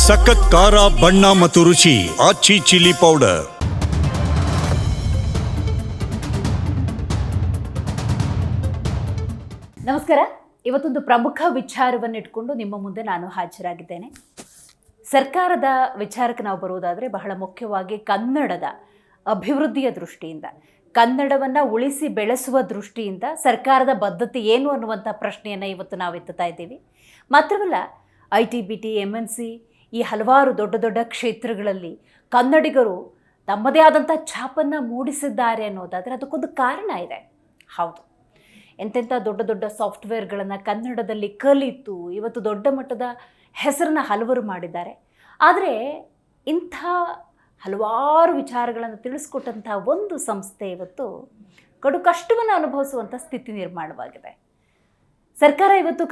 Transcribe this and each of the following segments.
ಸಖತ್ ಖಾರ ಬಣ್ಣ ಮತ್ತು ರುಚಿ ಆಚಿ ಚಿಲ್ಲಿ ಪೌಡರ್. ನಮಸ್ಕಾರ. ಇವತ್ತೊಂದು ಪ್ರಮುಖ ವಿಚಾರವನ್ನು ಇಟ್ಕೊಂಡು ನಿಮ್ಮ ಮುಂದೆ ನಾನು ಹಾಜರಾಗಿದ್ದೇನೆ. ಸರ್ಕಾರದ ವಿಚಾರಕ್ಕೆ ನಾವು ಬರುವುದಾದರೆ ಬಹಳ ಮುಖ್ಯವಾಗಿ ಕನ್ನಡದ ಅಭಿವೃದ್ಧಿಯ ದೃಷ್ಟಿಯಿಂದ, ಕನ್ನಡವನ್ನು ಉಳಿಸಿ ಬೆಳೆಸುವ ದೃಷ್ಟಿಯಿಂದ ಸರ್ಕಾರದ ಬದ್ಧತೆ ಏನು ಅನ್ನುವಂಥ ಪ್ರಶ್ನೆಯನ್ನು ಇವತ್ತು ನಾವು ಎತ್ತುತ್ತಾ ಇದ್ದೀವಿ. ಮಾತ್ರವಲ್ಲ, ITBT, MNC ಈ ಹಲವಾರು ದೊಡ್ಡ ದೊಡ್ಡ ಕ್ಷೇತ್ರಗಳಲ್ಲಿ ಕನ್ನಡಿಗರು ತಮ್ಮದೇ ಆದಂಥ ಛಾಪನ್ನು ಮೂಡಿಸಿದ್ದಾರೆ ಅನ್ನೋದಾದರೆ ಅದಕ್ಕೊಂದು ಕಾರಣ ಇದೆ. ಹೌದು, ಎಂತೆಂಥ ದೊಡ್ಡ ದೊಡ್ಡ ಸಾಫ್ಟ್ವೇರ್ಗಳನ್ನು ಕನ್ನಡದಲ್ಲಿ ಕಲಿತು ಇವತ್ತು ದೊಡ್ಡ ಮಟ್ಟದ ಹೆಸರನ್ನು ಹಲವರು ಮಾಡಿದ್ದಾರೆ. ಆದರೆ ಇಂಥ ಹಲವಾರು ವಿಚಾರಗಳನ್ನು ತಿಳಿಸ್ಕೊಟ್ಟಂಥ ಒಂದು ಸಂಸ್ಥೆ ಇವತ್ತು ಕಡು ಕಷ್ಟವನ್ನು ಅನುಭವಿಸುವಂಥ ಸ್ಥಿತಿ ನಿರ್ಮಾಣವಾಗಿದೆ. ಸರ್ಕಾರ ಇವತ್ತು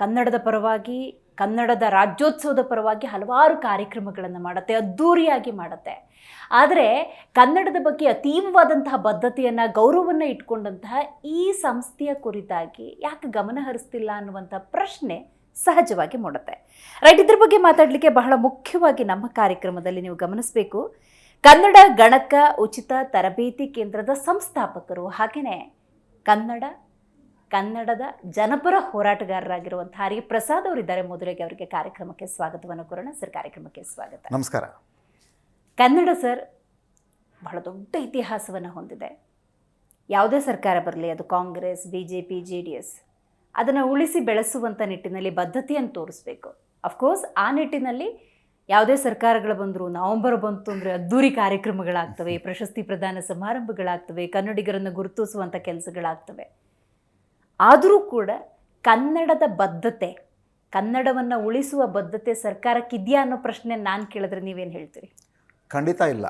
ಕನ್ನಡದ ಪರವಾಗಿ, ಕನ್ನಡದ ರಾಜ್ಯೋತ್ಸವದ ಪರವಾಗಿ ಹಲವಾರು ಕಾರ್ಯಕ್ರಮಗಳನ್ನು ಮಾಡುತ್ತೆ, ಅದ್ಧೂರಿಯಾಗಿ ಮಾಡುತ್ತೆ. ಆದರೆ ಕನ್ನಡದ ಬಗ್ಗೆ ಅತೀವವಾದಂತಹ ಬದ್ಧತೆಯನ್ನು, ಗೌರವವನ್ನು ಇಟ್ಕೊಂಡಂತಹ ಈ ಸಂಸ್ಥೆಯ ಕುರಿತಾಗಿ ಯಾಕೆ ಗಮನ ಹರಿಸ್ತಿಲ್ಲ ಅನ್ನುವಂಥ ಪ್ರಶ್ನೆ ಸಹಜವಾಗಿ ಮೂಡುತ್ತೆ. ರೈಟ್, ಇದ್ರ ಬಗ್ಗೆ ಮಾತಾಡಲಿಕ್ಕೆ ಬಹಳ ಮುಖ್ಯವಾಗಿ ನಮ್ಮ ಕಾರ್ಯಕ್ರಮದಲ್ಲಿ ನೀವು ಗಮನಿಸಬೇಕು, ಕನ್ನಡ ಗಣಕ ಉಚಿತ ತರಬೇತಿ ಕೇಂದ್ರದ ಸಂಸ್ಥಾಪಕರು, ಹಾಗೆಯೇ ಕನ್ನಡದ ಜನಪರ ಹೋರಾಟಗಾರರಾಗಿರುವಂಥ ಹರಿಪ್ರಸಾದ್ ಅವರಿದ್ದಾರೆ. ಮೊದಲಿಗೆ ಅವರಿಗೆ ಕಾರ್ಯಕ್ರಮಕ್ಕೆ ಸ್ವಾಗತವನ್ನು ಕೋರೋಣ. ಸರ್, ಕಾರ್ಯಕ್ರಮಕ್ಕೆ ಸ್ವಾಗತ. ನಮಸ್ಕಾರ. ಕನ್ನಡ ಸರ್ ಬಹಳ ದೊಡ್ಡ ಇತಿಹಾಸವನ್ನು ಹೊಂದಿದೆ. ಯಾವುದೇ ಸರ್ಕಾರ ಬರಲಿ, ಅದು ಕಾಂಗ್ರೆಸ್, BJP, JDS, ಅದನ್ನು ಉಳಿಸಿ ಬೆಳೆಸುವಂಥ ನಿಟ್ಟಿನಲ್ಲಿ ಬದ್ಧತೆಯನ್ನು ತೋರಿಸ್ಬೇಕು. ಅಫ್ಕೋರ್ಸ್ ಆ ನಿಟ್ಟಿನಲ್ಲಿ ಯಾವುದೇ ಸರ್ಕಾರಗಳು ಬಂದರೂ, ನವೆಂಬರ್ ಬಂತು ಅಂದರೆ ಅದ್ದೂರಿ ಕಾರ್ಯಕ್ರಮಗಳಾಗ್ತವೆ, ಪ್ರಶಸ್ತಿ ಪ್ರದಾನ ಸಮಾರಂಭಗಳಾಗ್ತವೆ, ಕನ್ನಡಿಗರನ್ನು ಗುರುತಿಸುವಂಥ ಕೆಲಸಗಳಾಗ್ತವೆ. ಆದರೂ ಕೂಡ ಕನ್ನಡದ ಬದ್ಧತೆ, ಕನ್ನಡವನ್ನು ಉಳಿಸುವ ಬದ್ಧತೆ ಸರ್ಕಾರಕ್ಕಿದೆಯಾ ಅನ್ನೋ ಪ್ರಶ್ನೆ ನಾನು ಕೇಳಿದ್ರೆ ನೀವೇನು ಹೇಳ್ತೀರಿ? ಖಂಡಿತ ಇಲ್ಲ.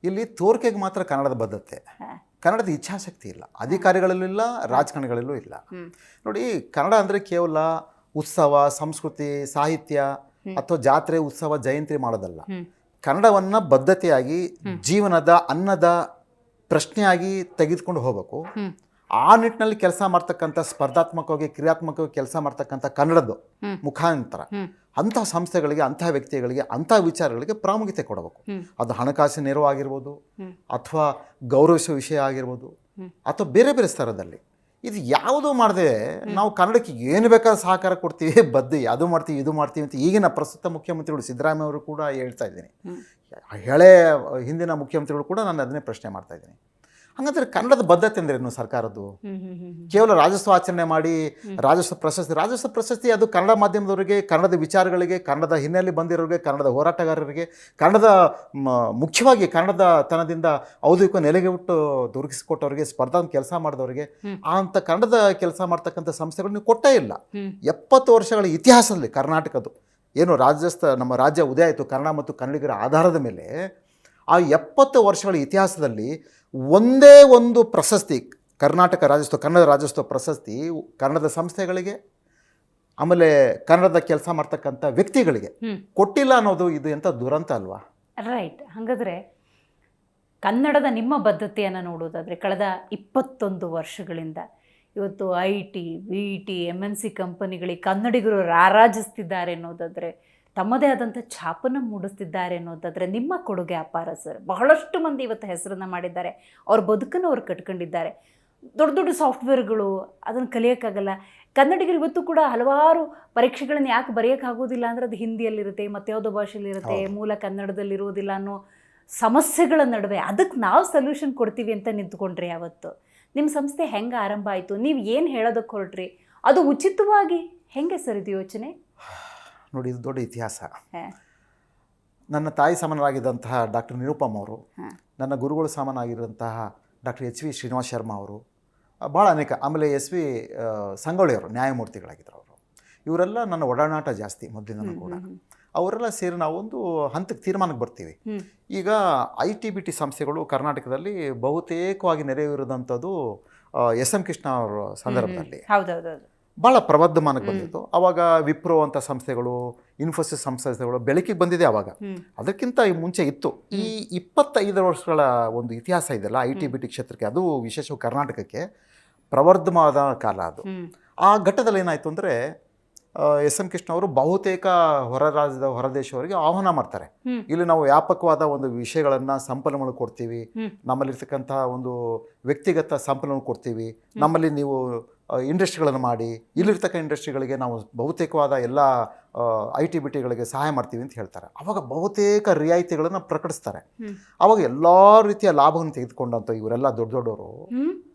ಇಲ್ಲಿ ತೋರಿಕೆಗೆ ಮಾತ್ರ ಕನ್ನಡದ ಬದ್ಧತೆ, ಕನ್ನಡದ ಇಚ್ಛಾಶಕ್ತಿ ಇಲ್ಲ. ಅಧಿಕಾರಿಗಳಲ್ಲೂ ಇಲ್ಲ, ರಾಜಕಾರಣಿಗಳಲ್ಲೂ ಇಲ್ಲ. ನೋಡಿ, ಕನ್ನಡ ಅಂದರೆ ಕೇವಲ ಉತ್ಸವ, ಸಂಸ್ಕೃತಿ, ಸಾಹಿತ್ಯ ಅಥವಾ ಜಾತ್ರೆ, ಉತ್ಸವ, ಜಯಂತಿ ಮಾಡೋದಲ್ಲ. ಕನ್ನಡವನ್ನು ಬದ್ಧತೆಯಾಗಿ ಜೀವನದ, ಅನ್ನದ ಪ್ರಶ್ನೆಯಾಗಿ ತೆಗೆದುಕೊಂಡು ಹೋಗಬೇಕು. ಆ ನಿಟ್ಟಿನಲ್ಲಿ ಕೆಲಸ ಮಾಡ್ತಕ್ಕಂಥ, ಸ್ಪರ್ಧಾತ್ಮಕವಾಗಿ, ಕ್ರಿಯಾತ್ಮಕವಾಗಿ ಕೆಲಸ ಮಾಡ್ತಕ್ಕಂಥ ಕನ್ನಡದ ಮುಖಾಂತರ ಅಂಥ ಸಂಸ್ಥೆಗಳಿಗೆ, ಅಂಥ ವ್ಯಕ್ತಿಗಳಿಗೆ, ಅಂಥ ವಿಚಾರಗಳಿಗೆ ಪ್ರಾಮುಖ್ಯತೆ ಕೊಡಬೇಕು. ಅದು ಹಣಕಾಸಿನ ನೆರವು ಆಗಿರ್ಬೋದು, ಅಥವಾ ಗೌರವಿಸುವ ವಿಷಯ ಆಗಿರ್ಬೋದು, ಅಥವಾ ಬೇರೆ ಬೇರೆ ಸ್ತರದಲ್ಲಿ. ಇದು ಯಾವುದೂ ಮಾಡದೆ ನಾವು ಕನ್ನಡಕ್ಕೆ ಏನು ಬೇಕಾದ್ರೂ ಸಹಕಾರ ಕೊಡ್ತೀವಿ, ಅದು ಮಾಡ್ತೀವಿ, ಇದು ಮಾಡ್ತೀವಿ ಅಂತ ಈಗಿನ ಪ್ರಸ್ತುತ ಮುಖ್ಯಮಂತ್ರಿಗಳು ಸಿದ್ದರಾಮಯ್ಯ ಅವರು ಕೂಡ ಹೇಳ್ತಾ ಇದ್ದೀನಿ. ಹಿಂದಿನ ಮುಖ್ಯಮಂತ್ರಿಗಳು ಕೂಡ ನಾನು ಅದನ್ನೇ ಪ್ರಶ್ನೆ ಮಾಡ್ತಾ ಇದ್ದೀನಿ. ಹಾಗಾದರೆ ಕನ್ನಡದ ಬದ್ಧತೆ ಅಂದ್ರೇನು ಸರ್ಕಾರದ್ದು? ಕೇವಲ ರಾಜ್ಯೋತ್ಸವ ಆಚರಣೆ ಮಾಡಿ ರಾಜ್ಯೋತ್ಸವ ಪ್ರಶಸ್ತಿ ಅದು ಕನ್ನಡ ಮಾಧ್ಯಮದವರಿಗೆ, ಕನ್ನಡದ ವಿಚಾರಗಳಿಗೆ, ಕನ್ನಡದ ಹಿನ್ನೆಲೆ ಬಂದಿರೋರಿಗೆ, ಕನ್ನಡದ ಹೋರಾಟಗಾರರಿಗೆ, ಮುಖ್ಯವಾಗಿ ಕನ್ನಡದ ತನದಿಂದ ಔದ್ಯೋಗಿಕ ನೆಲೆಗೆ ಬಿಟ್ಟು ದೊರಕಿಸಿಕೊಟ್ಟವರಿಗೆ, ಸ್ಪರ್ಧಾತ್ಮಕ ಕೆಲಸ ಮಾಡಿದವರಿಗೆ, ಅಂತ ಕನ್ನಡದ ಕೆಲಸ ಮಾಡ್ತಕ್ಕಂಥ ಸಂಸ್ಥೆಗಳು ನೀವು ಕೊಟ್ಟೇ ಇಲ್ಲ. 70 ವರ್ಷಗಳ ಇತಿಹಾಸದಲ್ಲಿ ಕರ್ನಾಟಕದ್ದು ಏನು ನಮ್ಮ ರಾಜ್ಯ ಉದಯ ಆಯಿತು ಕನ್ನಡ ಮತ್ತು ಕನ್ನಡಿಗರ ಆಧಾರದ ಮೇಲೆ, ಆ 70 ವರ್ಷಗಳ ಇತಿಹಾಸದಲ್ಲಿ ಒಂದೇ ಒಂದು ಪ್ರಶಸ್ತಿ, ಕನ್ನಡ ರಾಜ್ಯೋತ್ಸವ ಪ್ರಶಸ್ತಿ ಕನ್ನಡದ ಸಂಸ್ಥೆಗಳಿಗೆ, ಆಮೇಲೆ ಕನ್ನಡದ ಕೆಲಸ ಮಾಡ್ತಕ್ಕಂಥ ವ್ಯಕ್ತಿಗಳಿಗೆ ಕೊಟ್ಟಿಲ್ಲ ಅನ್ನೋದು ಇದು ಎಂಥ ದುರಂತ ಅಲ್ವಾ? ರೈಟ್. ಹಾಗಾದರೆ ಕನ್ನಡದ ನಿಮ್ಮ ಬದ್ಧತೆಯನ್ನು ನೋಡೋದಾದರೆ ಕಳೆದ 21 ವರ್ಷಗಳಿಂದ ಇವತ್ತು IT, VT, MNC ಕಂಪನಿಗಳಿಗೆ ಕನ್ನಡಿಗರು ರಾರಾಜಿಸ್ತಿದ್ದಾರೆ ಅನ್ನೋದಾದರೆ, ತಮ್ಮದೇ ಆದಂಥ ಛಾಪನ್ನು ಮೂಡಿಸ್ತಿದ್ದಾರೆ ಅನ್ನೋದಾದರೆ ನಿಮ್ಮ ಕೊಡುಗೆ ಅಪಾರ ಸರ್. ಬಹಳಷ್ಟು ಮಂದಿ ಇವತ್ತು ಹೆಸರನ್ನು ಮಾಡಿದ್ದಾರೆ, ಅವ್ರ ಬದುಕನ್ನು ಅವ್ರು ಕಟ್ಕೊಂಡಿದ್ದಾರೆ. ದೊಡ್ಡ ದೊಡ್ಡ ಸಾಫ್ಟ್ವೇರ್ಗಳು, ಅದನ್ನು ಕಲಿಯೋಕ್ಕಾಗಲ್ಲ. ಕನ್ನಡಿಗರು ಇವತ್ತು ಕೂಡ ಹಲವಾರು ಪರೀಕ್ಷೆಗಳನ್ನು ಯಾಕೆ ಬರೆಯೋಕ್ಕಾಗೋದಿಲ್ಲ ಅಂದರೆ ಅದು ಹಿಂದಿಯಲ್ಲಿರುತ್ತೆ, ಮತ್ತು ಯಾವುದೋ ಭಾಷೆಯಲ್ಲಿರುತ್ತೆ, ಮೂಲ ಕನ್ನಡದಲ್ಲಿರೋದಿಲ್ಲ ಅನ್ನೋ ಸಮಸ್ಯೆಗಳ ನಡುವೆ ಅದಕ್ಕೆ ನಾವು ಸೊಲ್ಯೂಷನ್ ಕೊಡ್ತೀವಿ ಅಂತ ನಿಂತ್ಕೊಂಡ್ರಿ. ಯಾವತ್ತು ನಿಮ್ಮ ಸಂಸ್ಥೆ ಹೆಂಗೆ ಆರಂಭ ಆಯಿತು? ನೀವು ಏನು ಹೇಳೋದಕ್ಕೆ ಹೊರಟ್ರಿ? ಅದು ಉಚಿತವಾಗಿ ಹೆಂಗೆ ಸರ್ ಇದು ಯೋಚನೆ? ನೋಡಿ, ಇದು ದೊಡ್ಡ ಇತಿಹಾಸ. ನನ್ನ ತಾಯಿ ಸಮಾನರಾಗಿದ್ದಂತಹ ಡಾಕ್ಟರ್ ನಿರುಪಮ್ ಅವರು, ನನ್ನ ಗುರುಗಳು ಸಮಾನಾಗಿರುವಂತಹ ಡಾಕ್ಟರ್ HV ಶ್ರೀನಿವಾಸ್ ಶರ್ಮಾ ಅವರು, ಭಾಳ ಅನೇಕ, ಆಮೇಲೆ SV ಸಂಗೊಳ್ಳಿಯವರು ನ್ಯಾಯಮೂರ್ತಿಗಳಾಗಿದ್ದರು ಅವರು. ಇವರೆಲ್ಲ ನನ್ನ ಒಡನಾಟ ಜಾಸ್ತಿ ಮೊದಲಿಂದನೂ ಕೂಡ. ಅವರೆಲ್ಲ ಸೇರಿ ನಾವೊಂದು ಹಂತಕ್ಕೆ ತೀರ್ಮಾನಕ್ಕೆ ಬರ್ತೀವಿ. ಈಗ ITBT ಸಂಸ್ಥೆಗಳು ಕರ್ನಾಟಕದಲ್ಲಿ ಬಹುತೇಕವಾಗಿ ನೆರವೇರಿದಂಥದ್ದು SM ಕೃಷ್ಣ ಅವರ ಸಂದರ್ಭದಲ್ಲಿ ಭಾಳ ಪ್ರವರ್ಧಮಾನಕ್ಕೆ ಬಂದಿತ್ತು. ಆವಾಗ ವಿಪ್ರೋ ಅಂತ ಸಂಸ್ಥೆಗಳು, ಇನ್ಫೋಸಿಸ್ ಸಂಸ್ಥೆಗಳು ಬೆಳಕಿಗೆ ಬಂದಿದೆ ಆವಾಗ. ಅದಕ್ಕಿಂತ ಮುಂಚೆ ಇತ್ತು. ಈ 25 ವರ್ಷಗಳ ಒಂದು ಇತಿಹಾಸ ಇದೆಯಲ್ಲ ITBT ಕ್ಷೇತ್ರಕ್ಕೆ, ಅದು ವಿಶೇಷವಾಗಿ ಕರ್ನಾಟಕಕ್ಕೆ ಪ್ರವರ್ಧಮಾನ ಕಾಲ ಅದು. ಆ ಘಟ್ಟದಲ್ಲಿ ಏನಾಯಿತು ಅಂದರೆ ಎಸ್ ಎಂ ಕೃಷ್ಣ ಅವರು ಬಹುತೇಕ ಹೊರ ರಾಜ್ಯದ ಹೊರದೇಶವರಿಗೆ ಆಹ್ವಾನ ಮಾಡ್ತಾರೆ. ಇಲ್ಲಿ ನಾವು ವ್ಯಾಪಕವಾದ ಒಂದು ವಿಷಯಗಳನ್ನು ಸಂಪನ್ಮೂಲ ಕೊಡ್ತೀವಿ, ನಮ್ಮಲ್ಲಿರ್ತಕ್ಕಂತಹ ಒಂದು ವ್ಯಕ್ತಿಗತ ಸಂಪನ್ಮೂಲ ಕೊಡ್ತೀವಿ, ನಮ್ಮಲ್ಲಿ ನೀವು ಇಂಡಸ್ಟ್ರಿಗಳನ್ನು ಮಾಡಿ, ಇಲ್ಲಿರ್ತಕ್ಕ ಇಂಡಸ್ಟ್ರಿಗಳಿಗೆ ನಾವು ಬಹುತೇಕವಾದ ಎಲ್ಲ IT BTಗಳಿಗೆ ಸಹಾಯ ಮಾಡ್ತೀವಿ ಅಂತ ಹೇಳ್ತಾರೆ. ಆವಾಗ ಬಹುತೇಕ ರಿಯಾಯಿತಿಗಳನ್ನು ಪ್ರಕಟಿಸ್ತಾರೆ. ಆವಾಗ ಎಲ್ಲ ರೀತಿಯ ಲಾಭವನ್ನು ತೆಗೆದುಕೊಂಡಂಥ ಇವರೆಲ್ಲ ದೊಡ್ಡ ದೊಡ್ಡವರು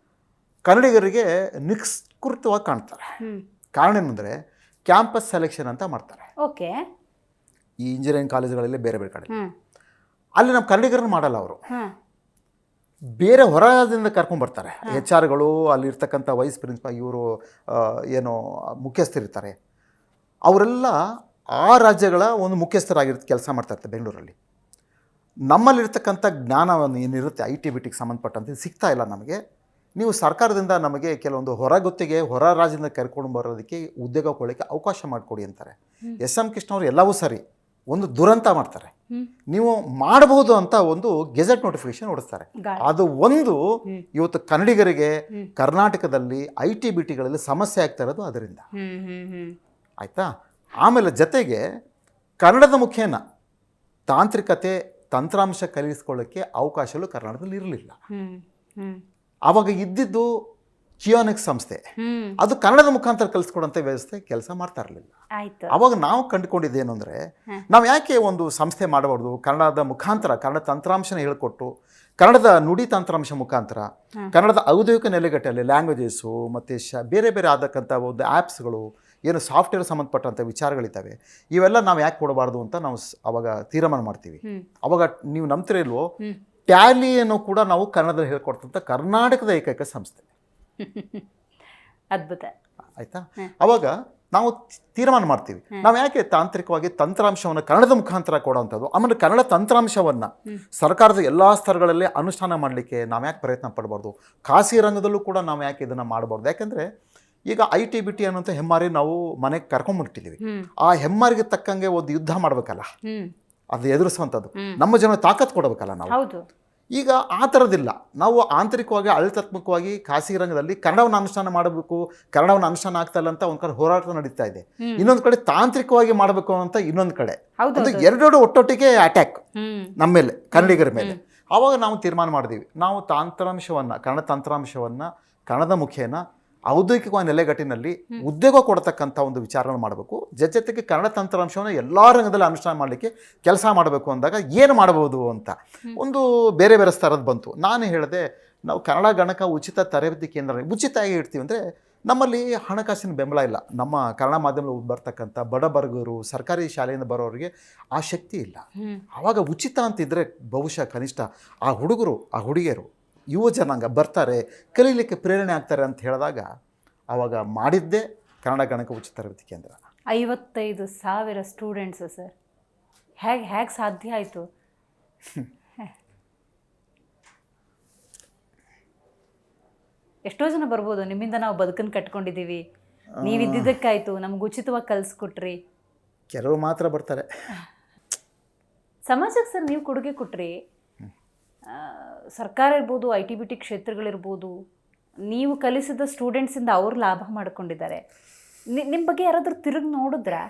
ಕನ್ನಡಿಗರಿಗೆ ನಿಷ್ಕೃತವಾಗಿ ಕಾಣ್ತಾರೆ. ಕಾರಣ ಏನಂದರೆ ಕ್ಯಾಂಪಸ್ ಸೆಲೆಕ್ಷನ್ ಅಂತ ಮಾಡ್ತಾರೆ. ಓಕೆ, ಈ ಇಂಜಿನಿಯರಿಂಗ್ ಕಾಲೇಜುಗಳಲ್ಲಿ ಬೇರೆ ಬೇರೆ ಕಡೆ ಅಲ್ಲಿ ನಮ್ಮ ಕನ್ನಡಿಗರನ್ನು ಮಾಡಲ್ಲ. ಅವರು ಬೇರೆ ಹೊರದಿಂದ ಕರ್ಕೊಂಡ್ಬರ್ತಾರೆ. HR ಅಲ್ಲಿರ್ತಕ್ಕಂಥ ವೈಸ್ ಪ್ರಿನ್ಸಿಪಾಲ್, ಇವರು ಏನು ಮುಖ್ಯಸ್ಥರಿರ್ತಾರೆ, ಅವರೆಲ್ಲ ಆ ರಾಜ್ಯಗಳ ಒಂದು ಮುಖ್ಯಸ್ಥರಾಗಿರ್ತ ಕೆಲಸ ಮಾಡ್ತಾಯಿರ್ತಾರೆ ಬೆಂಗಳೂರಲ್ಲಿ. ನಮ್ಮಲ್ಲಿರ್ತಕ್ಕಂಥ ಜ್ಞಾನವನ್ನು ಏನಿರುತ್ತೆ IT BTಗೆ ಸಂಬಂಧಪಟ್ಟಂತೆ ಸಿಗ್ತಾ ಇಲ್ಲ ನಮಗೆ. ನೀವು ಸರ್ಕಾರದಿಂದ ನಮಗೆ ಕೆಲವೊಂದು ಹೊರಗುತ್ತಿಗೆ ಹೊರ ರಾಜ್ಯದಿಂದ ಕರ್ಕೊಂಡು ಬರೋದಕ್ಕೆ ಉದ್ಯೋಗ ಕೊಡೋಕ್ಕೆ ಅವಕಾಶ ಮಾಡಿಕೊಡಿ ಅಂತಾರೆ. ಎಸ್ ಎಂ ಕೃಷ್ಣ ಅವರು ಎಲ್ಲವೂ ಸರಿ, ಒಂದು ದುರಂತ ಮಾಡ್ತಾರೆ. ನೀವು ಮಾಡಬಹುದು ಅಂತ ಒಂದು ಗೆಜೆಟ್ ನೋಟಿಫಿಕೇಶನ್ ಹೊಡಿಸ್ತಾರೆ. ಅದು ಒಂದು ಇವತ್ತು ಕನ್ನಡಿಗರಿಗೆ ಕರ್ನಾಟಕದಲ್ಲಿ IT BTಗಳಲ್ಲಿ ಸಮಸ್ಯೆ ಆಗ್ತಾ ಇರೋದು ಅದರಿಂದ. ಆಯಿತಾ? ಆಮೇಲೆ ಜೊತೆಗೆ ಕನ್ನಡದ ಮುಖೇನ ತಾಂತ್ರಿಕತೆ ತಂತ್ರಾಂಶ ಕಲಿಸ್ಕೊಳ್ಳೋಕ್ಕೆ ಅವಕಾಶಗಳು ಕರ್ನಾಟಕದಲ್ಲಿ ಇರಲಿಲ್ಲ. ಆವಾಗ ಇದ್ದಿದ್ದು ಕಿಯೋನಿಕ್ಸ್ ಸಂಸ್ಥೆ, ಅದು ಕನ್ನಡದ ಮುಖಾಂತರ ಕಲಿಸ್ಕೊಡೋಂಥ ವ್ಯವಸ್ಥೆ ಕೆಲಸ ಮಾಡ್ತಾ ಇರಲಿಲ್ಲ. ಅವಾಗ ನಾವು ಕಂಡುಕೊಂಡಿದ್ದೇನು ಅಂದರೆ, ನಾವು ಯಾಕೆ ಒಂದು ಸಂಸ್ಥೆ ಮಾಡಬಾರ್ದು, ಕನ್ನಡದ ಮುಖಾಂತರ ಕನ್ನಡ ತಂತ್ರಾಂಶನ ಹೇಳ್ಕೊಟ್ಟು ಕನ್ನಡದ ನುಡಿ ತಂತ್ರಾಂಶ ಮುಖಾಂತರ ಕನ್ನಡದ ಔದ್ಯೋಗಿಕ ನೆಲೆಗಟ್ಟಲ್ಲಿ ಲ್ಯಾಂಗ್ವೇಜಸ್ಸು ಮತ್ತು ಬೇರೆ ಬೇರೆ ಆದಕ್ಕಂಥ ಒಂದು ಆ್ಯಪ್ಸ್ಗಳು, ಏನು ಸಾಫ್ಟ್ವೇರ್ ಸಂಬಂಧಪಟ್ಟಂಥ ವಿಚಾರಗಳಿದ್ದಾವೆ, ಇವೆಲ್ಲ ನಾವು ಯಾಕೆ ಕೊಡಬಾರ್ದು ಅಂತ ನಾವು ಅವಾಗ ತೀರ್ಮಾನ ಮಾಡ್ತೀವಿ. ಅವಾಗ ನೀವು ನಂಬ್ತಿರೋ ಇಲ್ವೋ, ಟ್ಯಾಲಿಯನ್ನು ಕೂಡ ನಾವು ಕನ್ನಡದಲ್ಲಿ ಹೇಳ್ಕೊಡ್ತಂಥ ಕರ್ನಾಟಕದ ಏಕೈಕ ಸಂಸ್ಥೆ. ಅದ್ಭುತ. ಆಯಿತಾ? ಅವಾಗ ನಾವು ತೀರ್ಮಾನ ಮಾಡ್ತೀವಿ, ನಾವು ಯಾಕೆ ತಾಂತ್ರಿಕವಾಗಿ ತಂತ್ರಾಂಶವನ್ನು ಕನ್ನಡದ ಮುಖಾಂತರ ಕೊಡೋವಂಥದ್ದು, ಆಮೇಲೆ ಕನ್ನಡ ತಂತ್ರಾಂಶವನ್ನು ಸರ್ಕಾರದ ಎಲ್ಲ ಸ್ತರಗಳಲ್ಲಿ ಅನುಷ್ಠಾನ ಮಾಡಲಿಕ್ಕೆ ನಾವು ಯಾಕೆ ಪ್ರಯತ್ನ ಪಡಬಾರ್ದು, ಖಾಸಗಿ ರಂಗದಲ್ಲೂ ಕೂಡ ನಾವು ಯಾಕೆ ಇದನ್ನು ಮಾಡಬಾರ್ದು. ಯಾಕೆಂದರೆ ಈಗ IT BT ಅನ್ನೋಂಥ ಹೆಮ್ಮಾರಿ ನಾವು ಮನೆಗೆ ಕರ್ಕೊಂಡ್ಬಿಟ್ಟಿದ್ದೀವಿ. ಆ ಹೆಮ್ಮಾರಿಗೆ ತಕ್ಕಂಗೆ ಒಂದು ಯುದ್ಧ ಮಾಡಬೇಕಲ್ಲ, ಅದು ಎದುರಿಸುವಂಥದ್ದು ನಮ್ಮ ಜನ ತಾಕತ್ತು ಕೊಡಬೇಕಲ್ಲ ನಾವು. ಈಗ ಆ ಥರದಿಲ್ಲ. ನಾವು ಆಂತರಿಕವಾಗಿ ಆಡಳಿತಾತ್ಮಕವಾಗಿ ಖಾಸಗಿ ರಂಗದಲ್ಲಿ ಕನ್ನಡವನ್ನು ಅನುಷ್ಠಾನ ಮಾಡಬೇಕು, ಕನ್ನಡವನ್ನು ಅನುಷ್ಠಾನ ಆಗ್ತಾ ಇಲ್ಲ ಅಂತ ಒಂದು ಕಡೆ ಹೋರಾಟ ನಡೀತಾ ಇದೆ, ಇನ್ನೊಂದು ಕಡೆ ತಾಂತ್ರಿಕವಾಗಿ ಮಾಡಬೇಕು ಅಂತ ಇನ್ನೊಂದು ಕಡೆ, ಎರಡೆರಡು ಒಟ್ಟೊಟ್ಟಿಗೆ ಅಟ್ಯಾಕ್ ನಮ್ಮ ಮೇಲೆ, ಕನ್ನಡಿಗರ ಮೇಲೆ. ಆವಾಗ ನಾವು ತೀರ್ಮಾನ ಮಾಡಿದೀವಿ, ನಾವು ತಂತ್ರಾಂಶವನ್ನು ಕನ್ನಡ ತಂತ್ರಾಂಶವನ್ನು ಕನ್ನಡದ ಮುಖೇನ ಔದ್ಯೋಗಿಕ ನೆಲೆಗಟ್ಟಿನಲ್ಲಿ ಉದ್ಯೋಗ ಕೊಡತಕ್ಕಂಥ ಒಂದು ವಿಚಾರವನ್ನು ಮಾಡಬೇಕು. ಜೊತೆಗೆ ಕನ್ನಡ ತಂತ್ರಾಂಶವನ್ನು ಎಲ್ಲ ರಂಗದಲ್ಲಿ ಅನುಷ್ಠಾನ ಮಾಡಲಿಕ್ಕೆ ಕೆಲಸ ಮಾಡಬೇಕು ಅಂದಾಗ ಏನು ಮಾಡಬಹುದು ಅಂತ ಒಂದು ಬೇರೆ ಬೇರೆ ಸ್ತರದ್ದು ಬಂತು. ನಾನು ಹೇಳಿದೆ, ನಾವು ಕನ್ನಡ ಗಣಕ ಉಚಿತ ತರಬೇತಿ ಕೇಂದ್ರ ಉಚಿತವಾಗಿ ಇಡ್ತೀವಿ ಅಂದರೆ ನಮ್ಮಲ್ಲಿ ಹಣಕಾಸಿನ ಬೆಂಬಲ ಇಲ್ಲ. ನಮ್ಮ ಕನ್ನಡ ಮಾಧ್ಯಮದಲ್ಲಿ ಬರ್ತಕ್ಕಂಥ ಬಡಬರ್ಗರು, ಸರ್ಕಾರಿ ಶಾಲೆಯಿಂದ ಬರೋರಿಗೆ ಆ ಶಕ್ತಿ ಇಲ್ಲ. ಆವಾಗ ಉಚಿತ ಅಂತಿದ್ರೆ ಬಹುಶಃ ಕನಿಷ್ಠ ಆ ಹುಡುಗರು ಆ ಹುಡುಗಿಯರು ಯುವ ಜನಾಂಗ ಬರ್ತಾರೆ, ಕಲೀಲಿಕ್ಕೆ ಪ್ರೇರಣೆ ಆಗ್ತಾರೆ ಅಂತ ಹೇಳಿದಾಗ ಆವಾಗ ಮಾಡಿದ್ದೇ ಕನ್ನಡ ಗಣಕ ಉಚಿತ ತರಬೇತಿ ಕೇಂದ್ರ. 55,000 ಸ್ಟೂಡೆಂಟ್ಸು ಸರ್, ಹೇಗೆ ಸಾಧ್ಯ ಆಯಿತು? ಎಷ್ಟೋ ಜನ ಬರ್ಬೋದು, ನಿಮ್ಮಿಂದ ನಾವು ಬದುಕನ್ನು ಕಟ್ಕೊಂಡಿದ್ದೀವಿ, ನೀವಿದ್ದಿದ್ದಕ್ಕಾಯಿತು, ನಮ್ಗೆ ಉಚಿತವಾಗಿ ಕಲಿಸ್ಕೊಟ್ರಿ. ಕೆಲವರು ಮಾತ್ರ ಬರ್ತಾರೆ. ಸಮಾಜಕ್ಕೆ ಸರ್ ನೀವು ಕೊಡುಗೆ ಕೊಟ್ರಿ, ಸರ್ಕಾರ ಇರ್ಬೋದು, IT BT ಕ್ಷೇತ್ರಗಳಿರ್ಬೋದು, ನೀವು ಕಲಿಸಿದ ಸ್ಟೂಡೆಂಟ್ಸಿಂದ ಅವ್ರು ಲಾಭ ಮಾಡ್ಕೊಂಡಿದ್ದಾರೆ. ನಿಮ್ಮ ಬಗ್ಗೆ ಯಾರಾದರೂ ತಿರುಗಿ ನೋಡಿದ್ರಾ?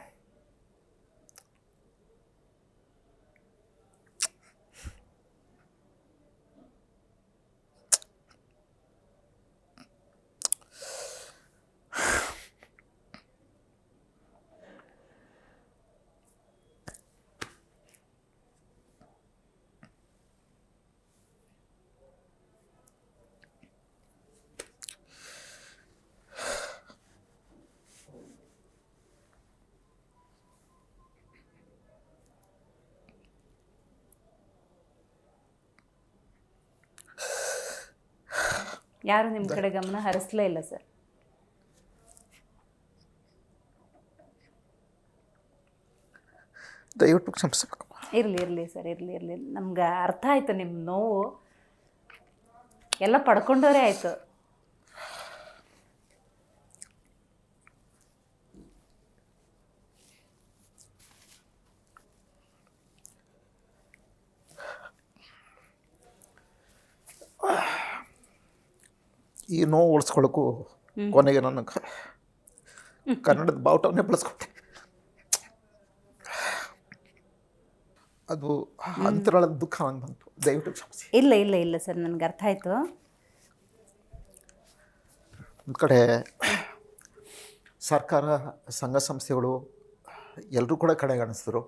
ಯಾರು ನಿಮ್ಮ ಕಡೆ ಗಮನ ಹರಿಸಲೇ ಇಲ್ಲ ಸರ್? ದಯವಿಟ್ಟು ಕ್ಷಮಿಸಬೇಕು. ಇರಲಿ ಸರ್, ಇರಲಿ. ನಮ್ಗೆ ಅರ್ಥ ಆಯಿತು ನಿಮ್ಮ ನೋವು, ಎಲ್ಲ ಪಡ್ಕೊಂಡವರೇ ಆಯಿತು. ಈ ನೋವು ಉಳಿಸ್ಕೊಳ್ಳೋಕ್ಕೂ ಕೊನೆಗೆ ನನಗೆ ಕನ್ನಡದ ಬಾವುಟವನ್ನೇ ಬಳಸ್ಕೊಟ್ಟೆ. ಅದು ಅಂತರಾಳದ ದುಃಖ ನಂಗೆ ಬಂತು, ದಯವಿಟ್ಟು ಕ್ಷಮಿಸಿ. ಇಲ್ಲ ಇಲ್ಲ ಇಲ್ಲ ಸರ್, ನನಗೆ ಅರ್ಥ ಆಯಿತು. ಒಂದು ಕಡೆ ಸರ್ಕಾರ, ಸಂಘ ಸಂಸ್ಥೆಗಳು ಎಲ್ಲರೂ ಕೂಡ ಕಡೆಗಣಿಸಿದ್ರು.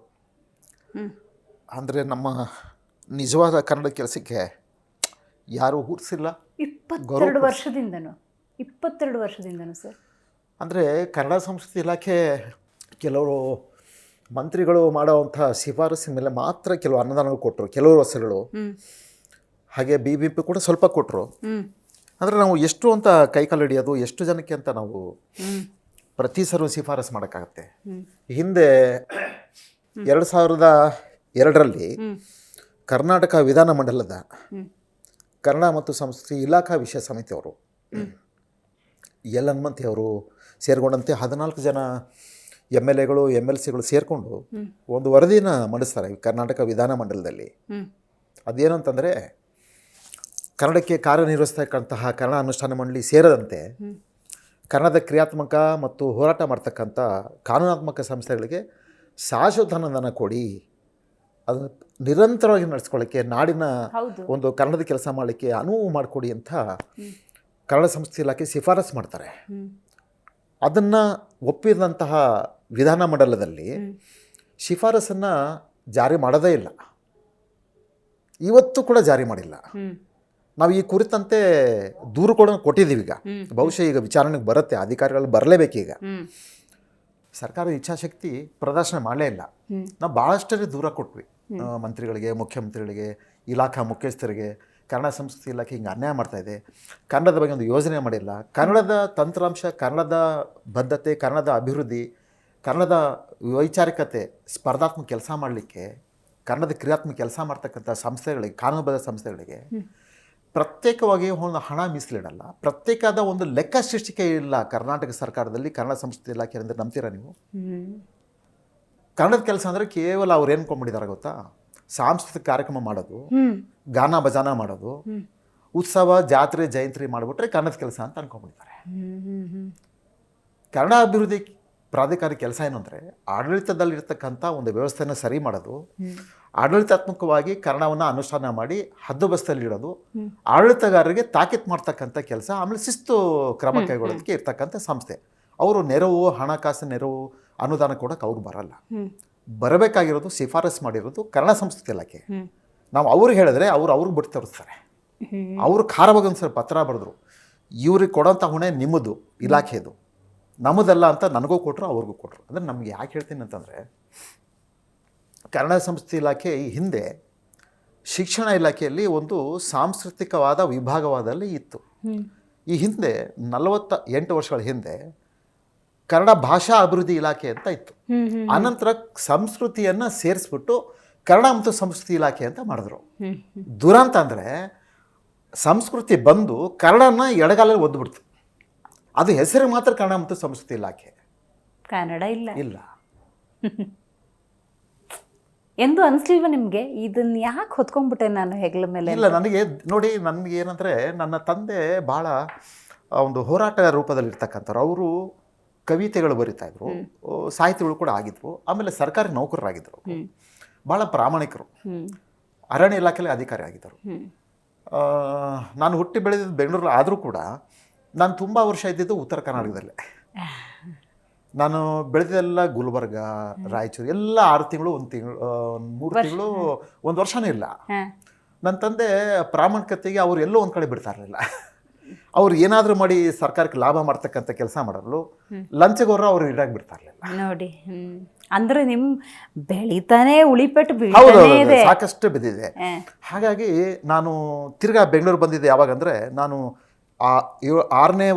ಅಂದರೆ ನಮ್ಮ ನಿಜವಾದ ಕನ್ನಡ ಕೆಲಸಕ್ಕೆ ಯಾರೂ ಹೂರಿಸಿಲ್ಲ. 22 ವರ್ಷದಿಂದನೂ ಸರ್. ಅಂದರೆ ಕನ್ನಡ ಸಂಸ್ಕೃತಿ ಇಲಾಖೆ ಕೆಲವರು ಮಂತ್ರಿಗಳು ಮಾಡೋವಂಥ ಶಿಫಾರಸಿನ ಮೇಲೆ ಮಾತ್ರ ಕೆಲವು ಅನುದಾನಗಳು ಕೊಟ್ಟರು, ಕೆಲವರು ವರ್ಷಗಳು. ಹಾಗೆ BBMP ಕೂಡ ಸ್ವಲ್ಪ ಕೊಟ್ಟರು. ಅಂದರೆ ನಾವು ಎಷ್ಟು ಅಂತ ಕೈಕಾಲು ಹಿಡಿಯೋದು, ಎಷ್ಟು ಜನಕ್ಕೆ ಅಂತ ನಾವು ಪ್ರತಿ ಸಲ ಶಿಫಾರಸು ಮಾಡೋಕ್ಕಾಗತ್ತೆ. ಹಿಂದೆ 2002ರಲ್ಲಿ ಕರ್ನಾಟಕ ವಿಧಾನಮಂಡಲದ ಕನ್ನಡ ಮತ್ತು ಸಂಸ್ಕೃತಿ ಇಲಾಖಾ ವಿಷಯ ಸಮಿತಿಯವರು, ಎಲ್ ಹನುಮಂತಿ ಅವರು ಸೇರಿಕೊಂಡಂತೆ 14 ಜನ MLAಗಳು MLCಗಳು ಸೇರಿಕೊಂಡು ಒಂದು ವರದಿನ ಮಂಡಿಸ್ತಾರೆ ಕರ್ನಾಟಕ ವಿಧಾನಮಂಡಲದಲ್ಲಿ. ಅದೇನು ಅಂತಂದರೆ, ಕನ್ನಡಕ್ಕೆ ಕಾರ್ಯನಿರ್ವಹಿಸ್ತಕ್ಕಂತಹ ಕನ್ನಡ ಅನುಷ್ಠಾನ ಮಂಡಳಿ ಸೇರದಂತೆ ಕನ್ನಡದ ಕ್ರಿಯಾತ್ಮಕ ಮತ್ತು ಹೋರಾಟ ಮಾಡ್ತಕ್ಕಂಥ ಕಾನೂನಾತ್ಮಕ ಸಂಸ್ಥೆಗಳಿಗೆ ಶಾಶ್ವತ ಅನುದಾನ ಕೊಡಿ, ಅದನ್ನು ನಿರಂತರವಾಗಿ ನಡೆಸ್ಕೊಳ್ಳೋಕ್ಕೆ, ನಾಡಿನ ಒಂದು ಕನ್ನಡದ ಕೆಲಸ ಮಾಡಲಿಕ್ಕೆ ಅನುವು ಮಾಡಿಕೊಡಿ ಅಂತ ಕನ್ನಡ ಸಂಸ್ಕೃತಿ ಇಲಾಖೆ ಶಿಫಾರಸು ಮಾಡ್ತಾರೆ. ಅದನ್ನು ಒಪ್ಪಿದಂತಹ ವಿಧಾನಮಂಡಲದಲ್ಲಿ ಶಿಫಾರಸನ್ನು ಜಾರಿ ಮಾಡೋದೇ ಇಲ್ಲ, ಇವತ್ತು ಕೂಡ ಜಾರಿ ಮಾಡಿಲ್ಲ. ನಾವು ಈ ಕುರಿತಂತೆ ದೂರು ಕೂಡ ಕೊಟ್ಟಿದ್ದೀವಿ. ಈಗ ಬಹುಶಃ ಈಗ ವಿಚಾರಣೆಗೆ ಬರುತ್ತೆ, ಅಧಿಕಾರಿಗಳು ಬರಲೇಬೇಕೀಗ. ಸರ್ಕಾರದ ಇಚ್ಛಾಶಕ್ತಿ ಪ್ರದರ್ಶನ ಮಾಡಲೇ ಇಲ್ಲ. ನಾವು ಭಾಳಷ್ಟೇ ದೂರ ಕೊಟ್ವಿ ಮಂತ್ರಿಗಳಿಗೆ, ಮುಖ್ಯಮಂತ್ರಿಗಳಿಗೆ, ಇಲಾಖಾ ಮುಖ್ಯಸ್ಥರಿಗೆ. ಕನ್ನಡ ಸಂಸ್ಕೃತಿ ಇಲಾಖೆ ಹಿಂಗೆ ಅನ್ಯಾಯ ಮಾಡ್ತಾಯಿದೆ, ಕನ್ನಡದ ಬಗ್ಗೆ ಒಂದು ಯೋಜನೆ ಮಾಡಿಲ್ಲ, ಕನ್ನಡದ ತಂತ್ರಾಂಶ, ಕನ್ನಡದ ಬದ್ಧತೆ, ಕನ್ನಡದ ಅಭಿವೃದ್ಧಿ, ಕನ್ನಡದ ವೈಚಾರಿಕತೆ, ಸ್ಪರ್ಧಾತ್ಮಕ ಕೆಲಸ ಮಾಡಲಿಕ್ಕೆ ಕನ್ನಡದ ಕ್ರಿಯಾತ್ಮಕ ಕೆಲಸ ಮಾಡ್ತಕ್ಕಂಥ ಸಂಸ್ಥೆಗಳಿಗೆ, ಕಾನೂನುಬದ್ಧ ಸಂಸ್ಥೆಗಳಿಗೆ ಪ್ರತ್ಯೇಕವಾಗಿ ಒಂದು ಹಣ ಮೀಸಲಿಡಲ್ಲ, ಪ್ರತ್ಯೇಕವಾದ ಒಂದು ಲೆಕ್ಕ ಸೃಷ್ಟಿಕೆ ಇಲ್ಲ ಕರ್ನಾಟಕ ಸರ್ಕಾರದಲ್ಲಿ ಕನ್ನಡ ಸಂಸ್ಕೃತಿ ಇಲಾಖೆ ಅಂದರೆ. ನಂಬ್ತೀರಾ ನೀವು? ಕನ್ನಡದ ಕೆಲಸ ಅಂದರೆ ಕೇವಲ ಅವ್ರು ಏನು ಕೊಂಡ್ಬಿಟ್ಟಿದ್ದಾರೆ ಗೊತ್ತಾ? ಸಾಂಸ್ಕೃತಿಕ ಕಾರ್ಯಕ್ರಮ ಮಾಡೋದು, ಗಾನ ಭಜಾನ ಮಾಡೋದು, ಉತ್ಸವ, ಜಾತ್ರೆ, ಜಯಂತಿ ಮಾಡಿಬಿಟ್ರೆ ಕನ್ನಡದ ಕೆಲಸ ಅಂತ ಅನ್ಕೊಂಡ್ಬಿಡ್ತಾರೆ. ಕನ್ನಡ ಅಭಿವೃದ್ಧಿ ಪ್ರಾಧಿಕಾರ ಕೆಲಸ ಏನು ಅಂದರೆ, ಆಡಳಿತದಲ್ಲಿರ್ತಕ್ಕಂಥ ಒಂದು ವ್ಯವಸ್ಥೆಯನ್ನು ಸರಿ ಮಾಡೋದು, ಆಡಳಿತಾತ್ಮಕವಾಗಿ ಕನ್ನಡವನ್ನು ಅನುಷ್ಠಾನ ಮಾಡಿ ಹದ್ದುಬಸ್ತಲ್ಲಿಡೋದು, ಆಡಳಿತಗಾರರಿಗೆ ತಾಕೀತು ಮಾಡ್ತಕ್ಕಂಥ ಕೆಲಸ, ಆಮೇಲೆ ಶಿಸ್ತು ಕ್ರಮ ಕೈಗೊಳ್ಳೋದಕ್ಕೆ ಇರ್ತಕ್ಕಂಥ ಸಂಸ್ಥೆ. ಅವರು ನೆರವು, ಹಣಕಾಸು ನೆರವು, ಅನುದಾನ ಕೊಡೋಕೆ ಅವ್ರು ಬರಲ್ಲ. ಬರಬೇಕಾಗಿರೋದು, ಶಿಫಾರಸು ಮಾಡಿರೋದು ಕನ್ನಡ ಸಂಸ್ಕೃತಿ ಇಲಾಖೆ. ನಾವು ಅವ್ರಿಗೆ ಹೇಳಿದ್ರೆ ಅವ್ರಿಗೆ ಬಿಟ್ಟು ತೋರಿಸ್ತಾರೆ. ಅವರು ಖಾರವಾಗಿ ಒಂದು ಸರಿ ಪತ್ರ ಬರೆದ್ರು, ಇವ್ರಿಗೆ ಕೊಡೋಂಥ ಹೊಣೆ ನಿಮ್ಮದು, ಇಲಾಖೆದು, ನಮ್ಮದಲ್ಲ ಅಂತ ನನಗೂ ಕೊಟ್ಟರು, ಅವ್ರಿಗೂ ಕೊಟ್ಟರು. ಅಂದರೆ ನಮ್ಗೆ ಯಾಕೆ ಹೇಳ್ತೀನಿ ಅಂತಂದರೆ, ಕನ್ನಡ ಸಂಸ್ಕೃತಿ ಇಲಾಖೆ ಈ ಹಿಂದೆ ಶಿಕ್ಷಣ ಇಲಾಖೆಯಲ್ಲಿ ಒಂದು ಸಾಂಸ್ಕೃತಿಕವಾದ ವಿಭಾಗವಾದಲ್ಲಿ ಇತ್ತು. ಈ ಹಿಂದೆ 48 ವರ್ಷಗಳ ಹಿಂದೆ ಕನ್ನಡ ಭಾಷಾ ಅಭಿವೃದ್ಧಿ ಇಲಾಖೆ ಅಂತ ಇತ್ತು. ಆನಂತರ ಸಂಸ್ಕೃತಿಯನ್ನು ಸೇರಿಸ್ಬಿಟ್ಟು ಕನ್ನಡ ಮತ್ತು ಸಂಸ್ಕೃತಿ ಇಲಾಖೆ ಅಂತ ಮಾಡಿದ್ರು. ದುರಂತ ಅಂದರೆ, ಸಂಸ್ಕೃತಿ ಬಂದು ಕನ್ನಡನ ಎಡಗಾಲಲ್ಲಿ ಒದ್ದುಬಿಡ್ತು. ಅದು ಹೆಸರಿಗೆ ಮಾತ್ರ ಕನ್ನಡ ಮತ್ತು ಸಂಸ್ಕೃತಿ ಇಲಾಖೆ, ಕನ್ನಡ ಇಲ್ಲ. ಎಂದು ಅನಿಸ್ಲಿಲ್ವ ನಿಮಗೆ? ಇದನ್ನು ಯಾಕೆ ಹೊತ್ಕೊಂಡ್ಬಿಟ್ಟೆ ನಾನು ಹೆಗಲ ಮೇಲೆ? ಇಲ್ಲ, ನನಗೆ ನೋಡಿ, ನನಗೆ ಏನಂದರೆ, ನನ್ನ ತಂದೆ ಭಾಳ ಒಂದು ಹೋರಾಟ ರೂಪದಲ್ಲಿ ಇರ್ತಕ್ಕಂಥವ್ರು. ಅವರು ಕವಿತೆಗಳು ಬರೀತಾಯಿದ್ರು, ಸಾಹಿತಿಗಳು ಕೂಡ ಆಗಿದ್ವು, ಆಮೇಲೆ ಸರ್ಕಾರಿ ನೌಕರರಾಗಿದ್ದರು, ಭಾಳ ಪ್ರಾಮಾಣಿಕರು, ಅರಣ್ಯ ಇಲಾಖೆಯಲ್ಲಿ ಅಧಿಕಾರಿ ಆಗಿದ್ದರು. ನಾನು ಹುಟ್ಟಿ ಬೆಳೆದಿದ್ದು ಬೆಂಗಳೂರು ಆದರೂ ಕೂಡ ನಾನು ತುಂಬ ವರ್ಷ ಇದ್ದಿದ್ದು ಉತ್ತರ ಕರ್ನಾಟಕದಲ್ಲೇ. ನಾನು ಬೆಳೆದಿದ್ದೆಲ್ಲ ಗುಲ್ಬರ್ಗ, ರಾಯಚೂರು, ಎಲ್ಲ 6 ತಿಂಗಳು, 1 ತಿಂಗಳು, 3 ತಿಂಗಳು, 1 ವರ್ಷನೂ ಇಲ್ಲ. ನನ್ನ ತಂದೆ ಪ್ರಾಮಾಣಿಕತೆಗೆ ಅವ್ರು ಎಲ್ಲೋ ಒಂದು ಕಡೆ ಬಿಡ್ತಾ ಇರಲಿಲ್ಲ. ಅವ್ರು ಏನಾದರೂ ಮಾಡಿ ಸರ್ಕಾರಕ್ಕೆ ಲಾಭ ಮಾಡ್ತಕ್ಕಂಥ ಕೆಲಸ ಮಾಡಲು, ಲಂಚಗೋರ ಅವ್ರು ಇಡಾಗಿ ಬಿಡ್ತಾ ಇರಲಿಲ್ಲ. ನೋಡಿ, ಅಂದರೆ ನಿಮ್ಮ ಬೆಳಿತಾನೆ ಉಳಿಪೆಟ್ಟು ಹೌದು, ಸಾಕಷ್ಟು ಬಿದ್ದಿದೆ. ಹಾಗಾಗಿ ನಾನು ತಿರ್ಗಾ ಬೆಂಗಳೂರು ಬಂದಿದ್ದೆ ಯಾವಾಗಂದರೆ, ನಾನು 6ನೇ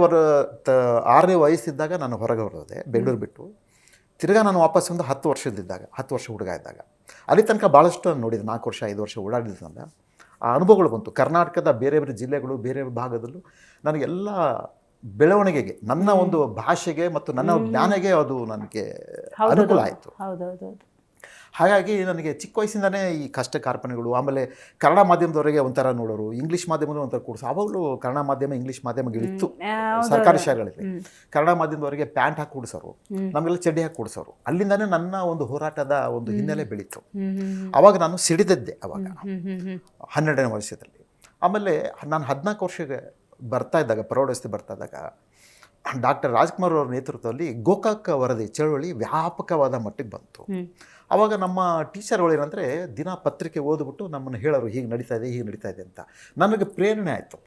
ವಯಸ್ಸಿದ್ದಾಗ ನಾನು ಹೊರಗೆ ಬರೋದೆ ಬೆಂಗಳೂರು ಬಿಟ್ಟು. ತಿರ್ಗಾ ನಾನು ವಾಪಸ್ ಒಂದು 10 ವರ್ಷದಿದ್ದಾಗ, 10 ವರ್ಷ ಹುಡುಗ ಇದ್ದಾಗ, ಅಲ್ಲಿ ತನಕ ಭಾಳಷ್ಟು ನೋಡಿದೆ. 4 ವರ್ಷ 5 ವರ್ಷ ಓಡಾಡಿದ್ರಿಂದ ಆ ಅನುಭವಗಳು ಬಂತು. ಕರ್ನಾಟಕದ ಬೇರೆ ಬೇರೆ ಜಿಲ್ಲೆಗಳು, ಬೇರೆ ಭಾಗದಲ್ಲೂ ನನಗೆಲ್ಲ ಬೆಳವಣಿಗೆಗೆ, ನನ್ನ ಒಂದು ಭಾಷೆಗೆ ಮತ್ತು ನನ್ನ ಜ್ಞಾನಗೆ ಅದು ನನಗೆ ಅನುಕೂಲ ಆಯಿತು. ಹಾಗಾಗಿ ನನಗೆ ಚಿಕ್ಕ ವಯಸ್ಸಿಂದನೇ ಈ ಕಷ್ಟ ಕಾರ್ಪಣ್ಯಗಳು, ಆಮೇಲೆ ಕನ್ನಡ ಮಾಧ್ಯಮದವರೆಗೆ ಒಂಥರ ನೋಡೋರು, ಇಂಗ್ಲೀಷ್ ಮಾಧ್ಯಮದ ಒಂಥರ ಕೂಡಿಸು. ಅವಾಗಲೂ ಕನ್ನಡ ಮಾಧ್ಯಮ ಇಂಗ್ಲೀಷ್ ಮಾಧ್ಯಮಗಳಿತ್ತು ಸರ್ಕಾರಿ ಶಾಲೆಗಳಲ್ಲಿ. ಕನ್ನಡ ಮಾಧ್ಯಮದವರೆಗೆ ಪ್ಯಾಂಟ್ ಹಾಕಿ ಕೂಡಿಸೋರು, ನಮಗೆಲ್ಲ ಚಡ್ಡಿ ಹಾಕಿ ಕೂಡಿಸೋರು. ಅಲ್ಲಿಂದಾನೇ ನನ್ನ ಒಂದು ಹೋರಾಟದ ಒಂದು ಹಿನ್ನೆಲೆ ಬೆಳೀತು. ಅವಾಗ ನಾನು ಸಿಡಿದದ್ದೆ ಅವಾಗ 12ನೇ ವರ್ಷದಲ್ಲಿ. ಆಮೇಲೆ ನಾನು 14 ವರ್ಷಕ್ಕೆ ಬರ್ತಾ ಇದ್ದಾಗ, ಪ್ರೌಢಾವಸ್ಥೆ ಬರ್ತಾ ಇದ್ದಾಗ ಡಾಕ್ಟರ್ ರಾಜ್ಕುಮಾರ್ ಅವರ ನೇತೃತ್ವದಲ್ಲಿ ಗೋಕಾಕ್ ವರದಿ ಚಳವಳಿ ವ್ಯಾಪಕವಾದ ಮಟ್ಟಿಗೆ ಬಂತು. ಆವಾಗ ನಮ್ಮ ಟೀಚರ್ಗಳು ಏನಂದರೆ ದಿನ ಪತ್ರಿಕೆ ಓದ್ಬಿಟ್ಟು ನಮ್ಮನ್ನು ಹೇಳೋರು, ಹೀಗೆ ನಡೀತಾ ಇದೆ ಅಂತ. ನನಗೆ ಪ್ರೇರಣೆ ಆಯಿತು.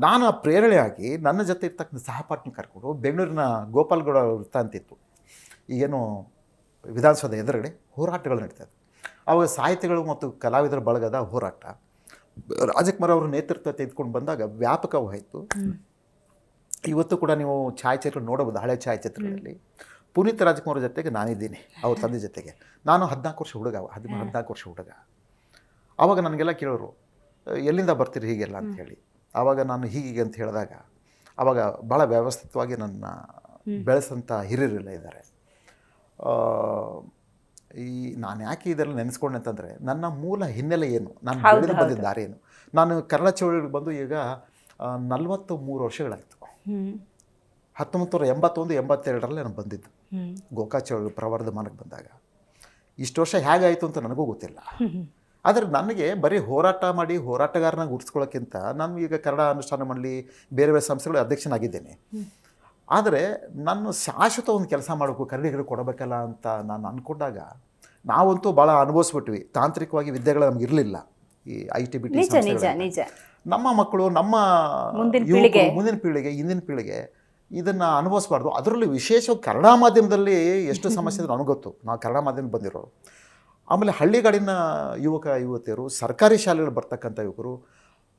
ನಾನು ಆ ಪ್ರೇರಣೆಯಾಗಿ ನನ್ನ ಜೊತೆ ಇರ್ತಕ್ಕಂಥ ಸಹಪಾಠಿ ಕರ್ಕೊಂಡು ಬೆಂಗಳೂರಿನ ಗೋಪಾಲ್ಗೌಡ ವೃತ್ತ ಅಂತಿತ್ತು, ಈಗೇನು ವಿಧಾನಸೌಧ ಎದುರುಗಡೆ ಹೋರಾಟಗಳು ನಡೀತಾ ಇತ್ತು. ಆವಾಗ ಸಾಹಿತಿಗಳು ಮತ್ತು ಕಲಾವಿದರ ಬಳಗದ ಹೋರಾಟ ರಾಜ್ಕುಮಾರ್ ಅವರ ನೇತೃತ್ವ ತೆಗೆದುಕೊಂಡು ಬಂದಾಗ ವ್ಯಾಪಕವಾಯಿತು. ಇವತ್ತು ಕೂಡ ನೀವು ಛಾಯಾಚಿತ್ರ ನೋಡಬಹುದು, ಹಳೆ ಛಾಯಾಚಿತ್ರಗಳಲ್ಲಿ ಪುನೀತ್ ರಾಜ್ಕುಮಾರ್ ಜೊತೆಗೆ ನಾನಿದ್ದೀನಿ, ಅವ್ರ ತಂದೆ ಜೊತೆಗೆ. ನಾನು 14 ವರ್ಷ ಹುಡುಗ, 14 ವರ್ಷ ಹುಡುಗ. ಆವಾಗ ನನಗೆಲ್ಲ ಕೇಳೋರು, ಎಲ್ಲಿಂದ ಬರ್ತೀರಿ ಹೀಗೆಲ್ಲ ಅಂಥೇಳಿ. ಆವಾಗ ನಾನು ಹೀಗೆ ಅಂತ ಹೇಳಿದಾಗ ಆವಾಗ ಭಾಳ ವ್ಯವಸ್ಥಿತವಾಗಿ ನನ್ನ ಬೆಳೆಸಂಥ ಹಿರಿಯರೆಲ್ಲ ಇದ್ದಾರೆ. ಈ ನಾನು ಯಾಕೆ ಇದರಲ್ಲಿ ನೆನೆಸ್ಕೊಂಡೆ ಅಂತಂದರೆ, ನನ್ನ ಮೂಲ ಹಿನ್ನೆಲೆ ಏನು, ನಾನು ಬೆಳೆದು ಬಂದಿದ್ದ ದಾರಿ ಏನು. ನಾನು ಕನ್ನಡ ಚಳವಳಿಗೆ ಬಂದು ಈಗ 43 ವರ್ಷಗಳಾಯಿತು. 1981-82ರಲ್ಲಿ ನಾನು ಬಂದಿದ್ದು ಗೋಕಾಕ್ ಚಳವಳಿ ಪ್ರವರ್ಧಮಾನಕ್ಕೆ ಬಂದಾಗ. ಇಷ್ಟು ವರ್ಷ ಹೇಗಾಯಿತು ಅಂತ ನನಗೂ ಗೊತ್ತಿಲ್ಲ. ಆದರೆ ನನಗೆ ಬರೀ ಹೋರಾಟ ಮಾಡಿ ಹೋರಾಟಗಾರನಾಗಿ ಗುರುತಿಸ್ಕೊಳ್ಳೋಕ್ಕಿಂತ ನಾನು ಈಗ ಕನ್ನಡ ಅನುಷ್ಠಾನ ಮಂಡಳಿ ಬೇರೆ ಬೇರೆ ಸಂಸ್ಥೆಗಳ ಅಧ್ಯಕ್ಷನಾಗಿದ್ದೇನೆ. ಆದರೆ ನಾನು ಶಾಶ್ವತ ಒಂದು ಕೆಲಸ ಮಾಡಬೇಕು, ಕನ್ನಡಿಗರಿಗೆ ಕೊಡಬೇಕಲ್ಲ ಅಂತ ನಾನು ಅಂದ್ಕೊಂಡಾಗ ನಾವಂತೂ ಭಾಳ ಅನುಭವಿಸ್ಬಿಟ್ವಿ. ತಾಂತ್ರಿಕವಾಗಿ ವಿದ್ಯೆಗಳು ನಮ್ಗೆ ಇರಲಿಲ್ಲ. ಈ ITBT ನಮ್ಮ ಮಕ್ಕಳು, ನಮ್ಮ ಮುಂದಿನ ಪೀಳಿಗೆ, ಹಿಂದಿನ ಪೀಳಿಗೆ ಇದನ್ನು ಅನುಭವಿಸ್ಬಾರ್ದು. ಅದರಲ್ಲೂ ವಿಶೇಷವಾಗಿ ಕನ್ನಡ ಮಾಧ್ಯಮದಲ್ಲಿ ಎಷ್ಟು ಸಮಸ್ಯೆ ಇದೆ ನನಗೆ ಗೊತ್ತು. ನಾವು ಕನ್ನಡ ಮಾಧ್ಯಮ ಬಂದಿರೋರು. ಆಮೇಲೆ ಹಳ್ಳಿಗಾಡಿನ ಯುವಕ ಯುವತಿಯರು, ಸರ್ಕಾರಿ ಶಾಲೆಗಳು ಬರ್ತಕ್ಕಂಥ ಯುವಕರು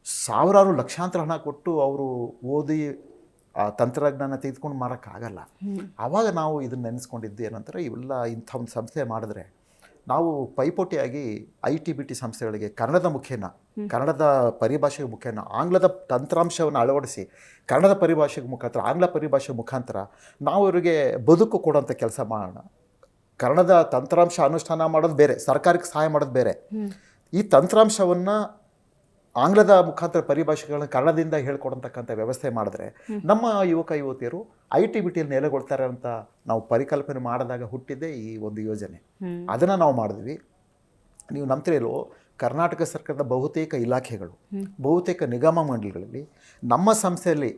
ಸಾವಿರಾರು ಲಕ್ಷಾಂತರ ಹಣ ಕೊಟ್ಟು ಅವರು ಓದಿ ತಂತ್ರಜ್ಞಾನ ತೆಗೆದುಕೊಂಡು ಮಾರೋಕ್ಕಾಗಲ್ಲ. ಆವಾಗ ನಾವು ಇದನ್ನು ನೆನೆಸ್ಕೊಂಡಿದ್ದು ಏನಂತಾರೆ, ಇವೆಲ್ಲ ಇಂಥ ಒಂದು ಸಂಸ್ಥೆ ಮಾಡಿದ್ರೆ ನಾವು ಪೈಪೋಟಿಯಾಗಿ ITBT ಸಂಸ್ಥೆಗಳಿಗೆ ಕನ್ನಡದ ಮುಖೇನ, ಕನ್ನಡದ ಪರಿಭಾಷೆಗೆ ಮುಖೇನ ಆಂಗ್ಲದ ತಂತ್ರಾಂಶವನ್ನು ಅಳವಡಿಸಿ ಕನ್ನಡದ ಪರಿಭಾಷೆಗೆ ಮುಖಾಂತರ, ಆಂಗ್ಲ ಪರಿಭಾಷೆ ಮುಖಾಂತರ ನಾವು ಇವರಿಗೆ ಬದುಕು ಕೊಡೋಂಥ ಕೆಲಸ ಮಾಡೋಣ. ಕನ್ನಡದ ತಂತ್ರಾಂಶ ಅನುಷ್ಠಾನ ಮಾಡೋದು ಬೇರೆ, ಸರ್ಕಾರಕ್ಕೆ ಸಹಾಯ ಮಾಡೋದು ಬೇರೆ. ಈ ತಂತ್ರಾಂಶವನ್ನು ಆಂಗ್ಲದ ಮುಖಾಂತರ ಪರಿಭಾಷೆಗಳನ್ನ ಕನ್ನಡದಿಂದ ಹೇಳ್ಕೊಡತಕ್ಕಂಥ ವ್ಯವಸ್ಥೆ ಮಾಡಿದ್ರೆ ನಮ್ಮ ಯುವಕ ಯುವತಿಯರು ITBTಯಲ್ಲಿ ನೆಲೆಗೊಳ್ತಾರೆ ಅಂತ ನಾವು ಪರಿಕಲ್ಪನೆ ಮಾಡಿದಾಗ ಹುಟ್ಟಿದ್ದೇ ಈ ಒಂದು ಯೋಜನೆ. ಅದನ್ನು ನಾವು ಮಾಡಿದ್ವಿ. ನೀವು ನಂಬ್ತಿರೋ ಕರ್ನಾಟಕ ಸರ್ಕಾರದ ಬಹುತೇಕ ಇಲಾಖೆಗಳು, ಬಹುತೇಕ ನಿಗಮ ಮಂಡಳಿಗಳಲ್ಲಿ ನಮ್ಮ ಸಂಸ್ಥೆಯಲ್ಲಿ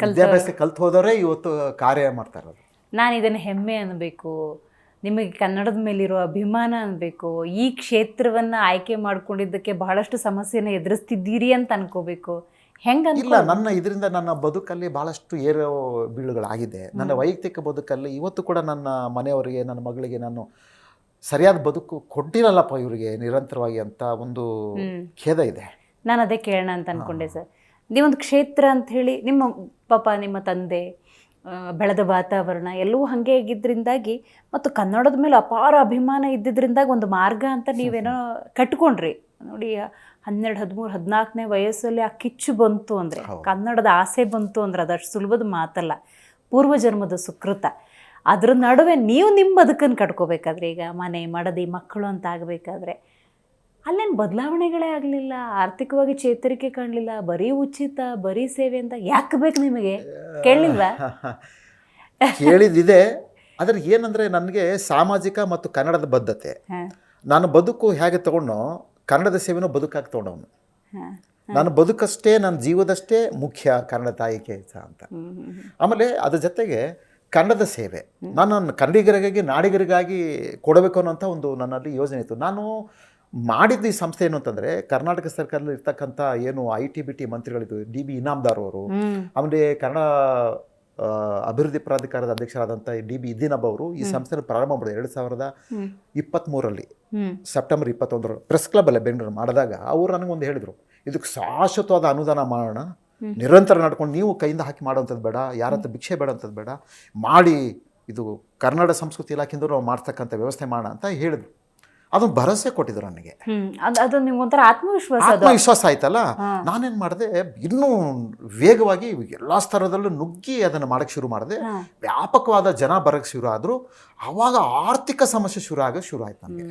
ವಿದ್ಯಾಭ್ಯಾಸ ಕಲ್ತು ಹೋದವರೇ ಇವತ್ತು ಕಾರ್ಯ ಮಾಡ್ತಾ ಇರೋದು. ನಾನು ಇದನ್ನು ಹೆಮ್ಮೆ ಅನ್ನಬೇಕು, ನಿಮಗೆ ಕನ್ನಡದ ಮೇಲಿರೋ ಅಭಿಮಾನ ಅನ್ನಬೇಕು. ಈ ಕ್ಷೇತ್ರವನ್ನು ಆಯ್ಕೆ ಮಾಡ್ಕೊಂಡಿದ್ದಕ್ಕೆ ಬಹಳಷ್ಟು ಸಮಸ್ಯೆನ ಎದುರಿಸ್ತಿದ್ದೀರಿ ಅಂತ ಅನ್ಕೋಬೇಕು. ಹೆಂಗೆ ಇಲ್ಲ, ನನ್ನ ಇದರಿಂದ ನನ್ನ ಬದುಕಲ್ಲಿ ಭಾಳಷ್ಟು ಏರೋ ಬೀಳುಗಳಾಗಿದೆ. ನನ್ನ ವೈಯಕ್ತಿಕ ಬದುಕಲ್ಲಿ ಇವತ್ತು ಕೂಡ ನನ್ನ ಮನೆಯವರಿಗೆ, ನನ್ನ ಮಗಳಿಗೆ ನಾನು ಸರಿಯಾದ ಬದುಕು ಕೊಟ್ಟಿರಲ್ಲಪ್ಪ ಇವರಿಗೆ ನಿರಂತರವಾಗಿ ಅಂತ ಒಂದು ಖೇದ ಇದೆ. ನಾನು ಅದೇ ಕೇಳೋಣ ಅಂತ ಅಂದ್ಕೊಂಡೆ ಸರ್. ನೀವೊಂದು ಕ್ಷೇತ್ರ ಅಂಥೇಳಿ ನಿಮ್ಮ ಪಾಪ ನಿಮ್ಮ ತಂದೆ ಬೆಳೆದ ವಾತಾವರಣ ಎಲ್ಲವೂ ಹಾಗೆ ಆಗಿದ್ದರಿಂದಾಗಿ ಮತ್ತು ಕನ್ನಡದ ಮೇಲೆ ಅಪಾರ ಅಭಿಮಾನ ಇದ್ದಿದ್ದರಿಂದಾಗಿ ಒಂದು ಮಾರ್ಗ ಅಂತ ನೀವೇನೋ ಕಟ್ಕೊಂಡ್ರಿ. ನೋಡಿ 12, 13, 14ನೇ ವಯಸ್ಸಲ್ಲಿ ಆ ಕಿಚ್ಚು ಬಂತು ಅಂದರೆ, ಕನ್ನಡದ ಆಸೆ ಬಂತು ಅಂದರೆ ಅದಷ್ಟು ಸುಲಭದ ಮಾತಲ್ಲ, ಪೂರ್ವಜನ್ಮದ ಸುಕೃತ. ಅದ್ರ ನಡುವೆ ನೀವು ನಿಮ್ಮ ಬದುಕನ್ನು ಕಟ್ಕೋಬೇಕಾದ್ರೆ, ಈಗ ಮನೆ ಮಡದಿ ಮಕ್ಕಳು ಅಂತ ಆಗಬೇಕಾದ್ರೆ ಅಲ್ಲೇನು ಬದಲಾವಣೆಗಳೇ ಆಗಲಿಲ್ಲ, ಆರ್ಥಿಕವಾಗಿ ಚೇತರಿಕೆ ಕಾಣಲಿಲ್ಲ, ಬರೀ ಉಚಿತ, ಬರೀ ಸೇವೆ ಅಂತ ಯಾಕೆ ಬೇಕು ನಿಮಗೆ? ಕೇಳಲಿಲ್ವಾ? ಕೇಳಿದಿದೆ. ಆದರೆ ಏನಂದರೆ ನನಗೆ ಸಾಮಾಜಿಕ ಮತ್ತು ಕನ್ನಡದ ಬದ್ಧತೆ, ನಾನು ಬದುಕು ಹೇಗೆ ತೊಗೊಂಡೋ ಕನ್ನಡದ ಸೇವೆನೂ ಬದುಕಾಗಿ ತೊಗೊಂಡವನು. ನನ್ನ ಬದುಕಷ್ಟೇ, ನನ್ನ ಜೀವದಷ್ಟೇ ಮುಖ್ಯ ಕನ್ನಡ ತಾಯಿ ಕೆಲಸ ಅಂತ. ಆಮೇಲೆ ಅದ್ರ ಜೊತೆಗೆ ಕನ್ನಡದ ಸೇವೆ ನಾನು ಕನ್ನಡಿಗರಿಗಾಗಿ, ನಾಡಿಗರಿಗಾಗಿ ಕೊಡಬೇಕು ಅನ್ನೋಂಥ ಒಂದು ನನ್ನಲ್ಲಿ ಯೋಜನೆ ಇತ್ತು. ನಾನು ಮಾಡಿದ್ದು ಈ ಸಂಸ್ಥೆ ಏನು ಅಂತಂದರೆ, ಕರ್ನಾಟಕ ಸರ್ಕಾರದಲ್ಲಿ ಇರ್ತಕ್ಕಂಥ ಏನು ITBT ಮಂತ್ರಿಗಳಿದ್ದು, DB ಇನಾಮ್ದಾರ್ ಅವರು, ಆಮೇಲೆ ಕನ್ನಡ ಅಭಿವೃದ್ಧಿ ಪ್ರಾಧಿಕಾರದ ಅಧ್ಯಕ್ಷರಾದಂಥ DB ಇದ್ದೀನಬ್ಬ ಅವರು ಈ ಸಂಸ್ಥೆನ ಪ್ರಾರಂಭ ಮಾಡಿದ್ರು 2023ರಲ್ಲಿ ಸೆಪ್ಟೆಂಬರ್ 21 ಪ್ರೆಸ್ ಕ್ಲಬ್ಬಲ್ಲೇ ಬೆಂಗಳೂರು ಮಾಡಿದಾಗ ಅವರು ನನಗೊಂದು ಹೇಳಿದರು, ಇದಕ್ಕೆ ಶಾಶ್ವತವಾದ ಅನುದಾನ ಮಾಡೋಣ, ನಿರಂತರ ನಡ್ಕೊಂಡು ನೀವು ಕೈಯಿಂದ ಹಾಕಿ ಮಾಡೋವಂಥದ್ದು ಬೇಡ, ಯಾರತ್ರ ಭಿಕ್ಷೆ ಬೇಡ ಅಂಥದ್ದು ಬೇಡ, ಮಾಡಿ ಇದು ಕನ್ನಡ ಸಂಸ್ಕೃತಿ ಇಲಾಖೆಯಿಂದ ನಾವು ಮಾಡ್ತಕ್ಕಂಥ ವ್ಯವಸ್ಥೆ ಮಾಡೋಣ ಅಂತ ಹೇಳಿದ್ರು. ಅದೊಂದು ಭರವಸೆ ಕೊಟ್ಟಿದ್ರು ನನಗೆ. ಅದು ನಿಮ್ಗೊಂಥರ ಆತ್ಮವಿಶ್ವಾಸ. ಆತ್ಮವಿಶ್ವಾಸ ಆಯ್ತಲ್ಲ, ನಾನೇನು ಮಾಡಿದೆ, ಇನ್ನೂ ವೇಗವಾಗಿ ಎಲ್ಲ ಸ್ತರದಲ್ಲೂ ನುಗ್ಗಿ ಅದನ್ನು ಮಾಡೋಕ್ಕೆ ಶುರು ಮಾಡಿದೆ. ವ್ಯಾಪಕವಾದ ಜನ ಬರೋಕ್ಕೆ ಶುರು ಆದರು. ಆವಾಗ ಆರ್ಥಿಕ ಸಮಸ್ಯೆ ಶುರು ಆಯ್ತು ನನಗೆ.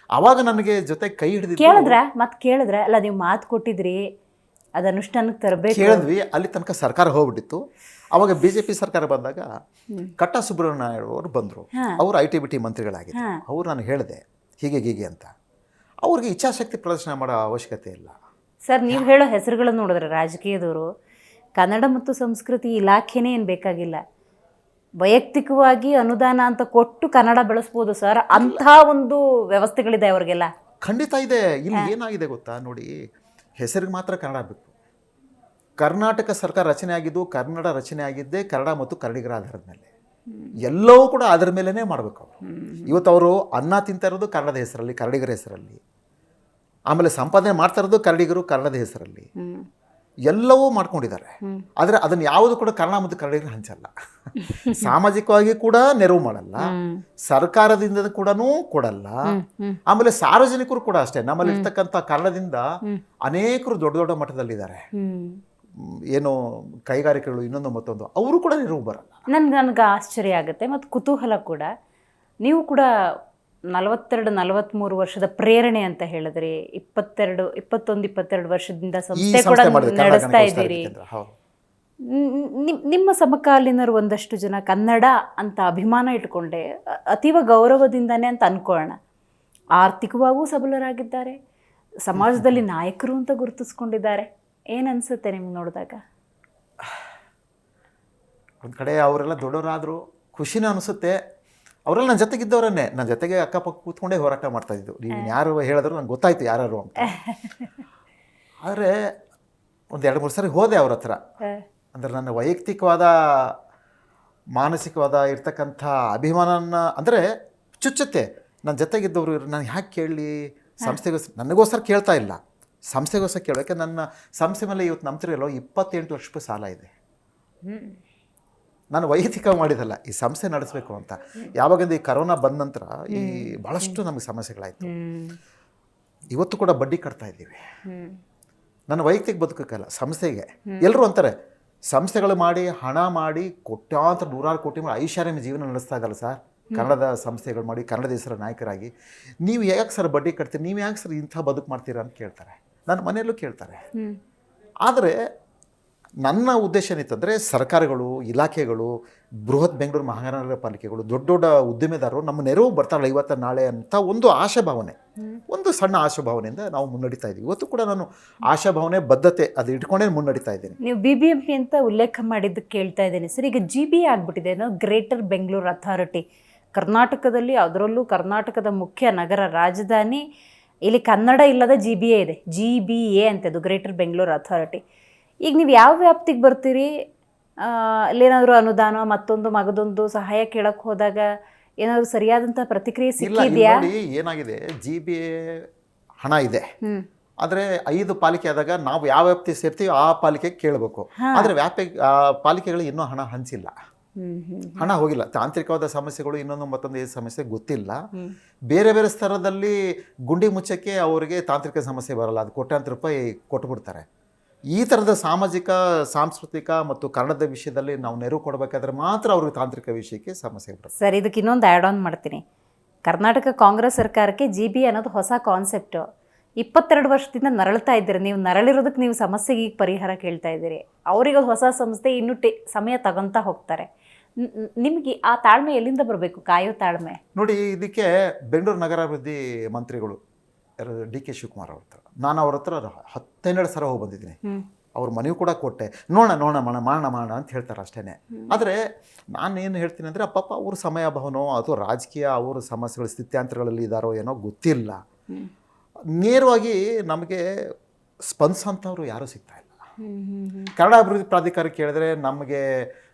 ಆವಾಗ ನನಗೆ ಜೊತೆ ಕೈ ಹಿಡಿದು ಕೇಳಿದ್ರೆ ಅಲ್ಲ, ನೀವು ಮಾತು ಕೊಟ್ಟಿದ್ರಿ ಅದು ಅನುಷ್ಠಾನಕ್ಕೆ ತರಬೇಕು ಕೇಳಿದ್ವಿ. ಅಲ್ಲಿ ತನಕ ಸರ್ಕಾರ ಹೋಗ್ಬಿಟ್ಟಿತ್ತು. ಅವಾಗ BJP ಸರ್ಕಾರ ಬಂದಾಗ ಕಟ್ಟಾ ಸುಬ್ರಹ್ಮಣ್ಯ ಅವರು ಬಂದರು. ಅವರು IT-BT ಮಂತ್ರಿಗಳಾಗಿದ್ದರು. ಅವ್ರು ನಾನು ಹೇಳಿದೆ ಹೀಗೆ ಅಂತ. ಅವ್ರಿಗೆ ಇಚ್ಛಾಶಕ್ತಿ ಪ್ರದರ್ಶನ ಮಾಡೋ ಅವಶ್ಯಕತೆ ಇಲ್ಲ ಸರ್. ನೀವು ಹೇಳೋ ಹೆಸರುಗಳನ್ನು ನೋಡಿದ್ರೆ ರಾಜಕೀಯದವರು ಕನ್ನಡ ಮತ್ತು ಸಂಸ್ಕೃತಿ ಇಲಾಖೆನೇ ಏನು ಬೇಕಾಗಿಲ್ಲ, ವೈಯಕ್ತಿಕವಾಗಿ ಅನುದಾನ ಅಂತ ಕೊಟ್ಟು ಕನ್ನಡ ಬೆಳೆಸ್ಬೋದು ಸರ್. ಅಂಥ ಒಂದು ವ್ಯವಸ್ಥೆಗಳಿದೆ ಅವ್ರಿಗೆಲ್ಲ. ಖಂಡಿತ ಇದೆ. ಇಲ್ಲಿ ಏನಾಗಿದೆ ಗೊತ್ತಾ ನೋಡಿ, ಹೆಸರಿಗೆ ಮಾತ್ರ ಕನ್ನಡ ಬೇಕು. ಕರ್ನಾಟಕ ಸರ್ಕಾರ ರಚನೆ ಆಗಿದ್ದು, ಕನ್ನಡ ರಚನೆ ಆಗಿದ್ದೇ ಕನ್ನಡ ಮತ್ತು ಕನ್ನಡಿಗರ ಆಧಾರದ ಮೇಲೆ. ಎಲ್ಲವೂ ಕೂಡ ಅದರ ಮೇಲೇ ಮಾಡಬೇಕು ಅವರು. ಇವತ್ತು ಅವರು ಅನ್ನ ತಿಂತಾ ಇರೋದು ಕನ್ನಡದ ಹೆಸರಲ್ಲಿ, ಕನ್ನಡಿಗರ ಹೆಸರಲ್ಲಿ. ಆಮೇಲೆ ಸಂಪಾದನೆ ಮಾಡ್ತಾ ಇರೋದು ಕನ್ನಡದ ಹೆಸರಲ್ಲಿ. ಎಲ್ಲವೂ ಮಾಡ್ಕೊಂಡಿದ್ದಾರೆ. ಆದರೆ ಅದನ್ನು ಯಾವುದು ಕೂಡ ಕನ್ನಡ ಮತ್ತು ಕನ್ನಡಿಗರು ಹಂಚಲ್ಲ. ಸಾಮಾಜಿಕವಾಗಿ ಕೂಡ ನೆರವು ಮಾಡಲ್ಲ, ಸರ್ಕಾರದಿಂದ ಕೂಡ ಕೊಡಲ್ಲ. ಆಮೇಲೆ ಸಾರ್ವಜನಿಕರು ಕೂಡ ಅಷ್ಟೇ. ನಮ್ಮಲ್ಲಿ ಇರ್ತಕ್ಕಂಥ ಕನ್ನಡದಿಂದ ಅನೇಕರು ದೊಡ್ಡ ದೊಡ್ಡ ಮಟ್ಟದಲ್ಲಿದ್ದಾರೆ. ಏನು ಕೈಗಾರಿಕೆಗಳು ಇನ್ನೊಂದು ಮತ್ತೊಂದು, ಅವರು ಕೂಡ ನೆರವು ಬರಲ್ಲ. ನನಗೆ ಆಶ್ಚರ್ಯ ಆಗುತ್ತೆ ಮತ್ತು ಕುತೂಹಲ ಕೂಡ. ನೀವು ಕೂಡ 42-43 ವರ್ಷದ ಪ್ರೇರಣೆ ಅಂತ ಹೇಳಿದ್ರಿ. 21-22 ವರ್ಷದಿಂದ ಸಂಸ್ಥೆ ಕೂಡ ನಡೆಸ್ತಾ ಇದ್ದೀರಿ. ನಿಮ್ಮ ಸಮಕಾಲೀನರು ಒಂದಷ್ಟು ಜನ ಕನ್ನಡ ಅಂತ ಅಭಿಮಾನ ಇಟ್ಕೊಂಡೆ ಅತೀವ ಗೌರವದಿಂದಾನೆ ಅಂತ ಅನ್ಕೊಳ್ಳೋಣ. ಆರ್ಥಿಕವಾಗೂ ಸಬಲರಾಗಿದ್ದಾರೆ, ಸಮಾಜದಲ್ಲಿ ನಾಯಕರು ಅಂತ ಗುರುತಿಸ್ಕೊಂಡಿದ್ದಾರೆ. ಏನನ್ಸುತ್ತೆ ನಿಮ್ಗೆ ನೋಡಿದಾಗ? ಒಂದು ಕಡೆ ಅವರೆಲ್ಲ ದೊಡ್ಡವರಾದರು, ಖುಷಿನೂ ಅನಿಸುತ್ತೆ. ಅವರೆಲ್ಲ ನನ್ನ ಜೊತೆಗಿದ್ದವರನ್ನೇ, ನನ್ನ ಜೊತೆಗೆ ಅಕ್ಕಪಕ್ಕ ಕೂತ್ಕೊಂಡೇ ಹೋರಾಟ ಮಾಡ್ತಾಯಿದ್ದು. ನೀವು ಯಾರು ಹೇಳಿದ್ರು ನಂಗೆ ಗೊತ್ತಾಯ್ತು ಯಾರು ಅಂತ. ಆದರೆ ಒಂದು 2-3 ಸರಿ ಹೋದೆ ಅವ್ರ ಹತ್ರ. ಅಂದರೆ ನನ್ನ ವೈಯಕ್ತಿಕವಾದ ಮಾನಸಿಕವಾದ ಇರ್ತಕ್ಕಂಥ ಅಭಿಮಾನನ ಅಂದರೆ ಚುಚ್ಚುತ್ತೆ. ನನ್ನ ಜೊತೆಗಿದ್ದವರು ನಾನು ಯಾಕೆ ಕೇಳಲಿ, ಸಂಸ್ಥೆಗೋಸ್ಕರ ನನಗೋಸ್ಕರ ಕೇಳ್ತಾ ಇಲ್ಲ, ಸಂಸ್ಥೆಗೋಸ್ಕರ ಕೇಳೋಕ್ಕೆ. ನನ್ನ ಸಂಸ್ಥೆ ಮೇಲೆ ಇವತ್ತು ನಂಬ್ತಿರಲ್ಲೋ 28 ಲಕ್ಷ ರೂಪಾಯಿ ಸಾಲ ಇದೆ. ನಾನು ವೈಯಕ್ತಿಕ ಮಾಡಿದಲ್ಲ, ಈ ಸಂಸ್ಥೆ ನಡೆಸಬೇಕು ಅಂತ. ಯಾವಾಗಿಂದ ಈ ಕರೋನಾ ಬಂದ ನಂತರ ಈ ಭಾಳಷ್ಟು ನಮಗೆ ಸಮಸ್ಯೆಗಳಾಯಿತು. ಇವತ್ತು ಕೂಡ ಬಡ್ಡಿ ಕಟ್ತಾ ಇದ್ದೀವಿ. ನನ್ನ ವೈಯಕ್ತಿಕ ಬದುಕಕ್ಕಲ್ಲ, ಸಂಸ್ಥೆಗೆ. ಎಲ್ಲರೂ ಅಂತಾರೆ ಸಂಸ್ಥೆಗಳು ಮಾಡಿ ಹಣ ಮಾಡಿ ಕೋಟ್ಯಾಂತರ 100 ಕೋಟಿ ಮಾಡಿ ಐಷಾರಾಮಿ ಜೀವನ ನಡೆಸ್ತಾ ಇದ್ದಲ್ಲ ಸರ್, ಕನ್ನಡದ ಸಂಸ್ಥೆಗಳು ಮಾಡಿ ಕನ್ನಡದ ಹೆಸರ ನಾಯಕರಾಗಿ. ನೀವು ಯಾಕೆ ಸರ್ ಬಡ್ಡಿ ಕಟ್ತೀರಿ, ನೀವು ಯಾಕೆ ಸರ್ ಇಂಥ ಬದುಕು ಮಾಡ್ತೀರಾ ಅಂತ ಕೇಳ್ತಾರೆ. ನನ್ನ ಮನೆಯಲ್ಲೂ ಕೇಳ್ತಾರೆ. ಆದರೆ ನನ್ನ ಉದ್ದೇಶ ಏನಿತ್ತಂದರೆ ಸರ್ಕಾರಗಳು, ಇಲಾಖೆಗಳು, ಬೃಹತ್ ಬೆಂಗಳೂರು ಮಹಾನಗರ ಪಾಲಿಕೆಗಳು, ದೊಡ್ಡ ದೊಡ್ಡ ಉದ್ದಿಮೆದಾರರು ನಮ್ಮ ನೆರವು ಬರ್ತಾರಲ್ಲ ಇವತ್ತು ನಾಳೆ ಅಂತ ಒಂದು ಆಶಾಭಾವನೆ, ಒಂದು ಸಣ್ಣ ಆಶಾಭಾವನೆಯಿಂದ ನಾವು ಮುನ್ನಡೀತಾ ಇದ್ದೀವಿ. ಇವತ್ತು ಕೂಡ ನಾನು ಆಶಾಭಾವನೆ, ಬದ್ಧತೆ ಅದು ಇಟ್ಕೊಂಡೇ ಮುನ್ನಡೀತಾ ಇದ್ದೀನಿ. ನೀವು BBMP ಅಂತ ಉಲ್ಲೇಖ ಮಾಡಿದ್ದು ಕೇಳ್ತಾ ಇದ್ದೀನಿ ಸರ್. ಈಗ GBA ಆಗ್ಬಿಟ್ಟಿದೆ, ಗ್ರೇಟರ್ ಬೆಂಗಳೂರು ಅಥಾರಿಟಿ. ಕರ್ನಾಟಕದಲ್ಲಿ, ಅದರಲ್ಲೂ ಕರ್ನಾಟಕದ ಮುಖ್ಯ ನಗರ ರಾಜಧಾನಿ, ಇಲ್ಲಿ ಕನ್ನಡ ಇಲ್ಲದ GBA ಇದೆ. GBA ಅಂತದ್ದು ಗ್ರೇಟರ್ ಬೆಂಗಳೂರು ಅಥಾರಿಟಿ. ಈಗ ನೀವು ಯಾವ ವ್ಯಾಪ್ತಿಗೆ ಬರ್ತೀರಿ? ಅಲ್ಲೇನಾದರೂ ಅನುದಾನ ಮತ್ತೊಂದು ಮಗದೊಂದು ಸಹಾಯ ಕೇಳಕ್ಕೆ ಹೋದಾಗ ಏನಾದರೂ ಸರಿಯಾದಂಥ ಪ್ರತಿಕ್ರಿಯೆ ಸಿಕ್ಕಿದೆಯಾ? ಏನಾಗಿದೆ, GBA ಹಣ ಇದೆ, ಆದರೆ 5 ಪಾಲಿಕೆ ಆದಾಗ ನಾವು ಯಾವ ವ್ಯಾಪ್ತಿ ಸೇರ್ತೀವಿ ಆ ಪಾಲಿಕೆಗೆ ಕೇಳಬೇಕು. ಆದರೆ ಪಾಲಿಕೆಗಳು ಇನ್ನೂ ಹಣ ಹಂಚಿಲ್ಲ, ಹಣ ಹೋಗಿಲ್ಲ. ತಾಂತ್ರಿಕವಾದ ಸಮಸ್ಯೆಗಳು, ಇನ್ನೊಂದು ಮತ್ತೊಂದು ಸಮಸ್ಯೆ ಗೊತ್ತಿಲ್ಲ. ಬೇರೆ ಬೇರೆ ಸ್ತರದಲ್ಲಿ ಗುಂಡಿ ಮುಚ್ಚಕ್ಕೆ ಅವರಿಗೆ ತಾಂತ್ರಿಕ ಸಮಸ್ಯೆ ಬರಲ್ಲ, ಅದು ಕೋಟ್ಯಾಂತರ ರೂಪಾಯಿ ಕೊಟ್ಟುಬಿಡ್ತಾರೆ. ಈ ಥರದ ಸಾಮಾಜಿಕ, ಸಾಂಸ್ಕೃತಿಕ ಮತ್ತು ಕನ್ನಡದ ವಿಷಯದಲ್ಲಿ ನಾವು ನೆರವು ಕೊಡಬೇಕಾದ್ರೆ ಮಾತ್ರ ಅವ್ರಿಗೆ ತಾಂತ್ರಿಕ ವಿಷಯಕ್ಕೆ ಸಮಸ್ಯೆ ಬರುತ್ತೆ. ಸರ್, ಇದಕ್ಕೆ ಇನ್ನೊಂದು ಆ್ಯಡ್ ಆನ್ ಮಾಡ್ತೀನಿ. ಕರ್ನಾಟಕ ಕಾಂಗ್ರೆಸ್ ಸರ್ಕಾರಕ್ಕೆ GBA ಅನ್ನೋದು ಹೊಸ ಕಾನ್ಸೆಪ್ಟು. 22 ವರ್ಷದಿಂದ ನರಳ್ತಾ ಇದ್ದೀರಿ ನೀವು. ನರಳಿರೋದಕ್ಕೆ ನೀವು ಸಮಸ್ಯೆಗೆ ಈಗ ಪರಿಹಾರ ಕೇಳ್ತಾ ಇದ್ದೀರಿ. ಅವರಿಗೆ ಹೊಸ ಸಂಸ್ಥೆ ಇನ್ನೂ ಸಮಯ ತಗೊಂತಾ ಹೋಗ್ತಾರೆ. ನಿಮಗೆ ಆ ತಾಳ್ಮೆ ಎಲ್ಲಿಂದ ಬರಬೇಕು, ಕಾಯೋ ತಾಳ್ಮೆ? ನೋಡಿ, ಇದಕ್ಕೆ ಬೆಂಗಳೂರು ನಗರಾಭಿವೃದ್ಧಿ ಮಂತ್ರಿಗಳು DK ಶಿವಕುಮಾರ್ ಅವ್ರ ಹತ್ರ ನಾನು ಅವ್ರ ಹತ್ರ 10-12 ಸಲ ಹೋಗಿ ಬಂದಿದ್ದೀನಿ. ಅವ್ರ ಮನೆಯೂ ಕೂಡ ಕೊಟ್ಟೆ. ನೋಡೋಣ ಮಾಡೋಣ ಅಂತ ಹೇಳ್ತಾರೆ ಅಷ್ಟೇ. ಆದರೆ ನಾನೇನು ಹೇಳ್ತೀನಿ ಅಂದರೆ, ಪಾಪ ಅವ್ರ ಸಮಯಾಭಾವನೋ ಅಥವಾ ರಾಜಕೀಯ ಅವ್ರ ಸಮಸ್ಯೆಗಳ ಸ್ಥಿತ್ಯಾಂತರಗಳಲ್ಲಿ ಇದ್ದಾರೋ ಏನೋ ಗೊತ್ತಿಲ್ಲ. ನೇರವಾಗಿ ನಮಗೆ ಸ್ಪಂದಿಸೋಂಥವ್ರು ಯಾರೂ ಸಿಗ್ತಾ ಇಲ್ಲ. ಕನ್ನಡ ಅಭಿವೃದ್ಧಿ ಪ್ರಾಧಿಕಾರ ಕೇಳಿದ್ರೆ ನಮಗೆ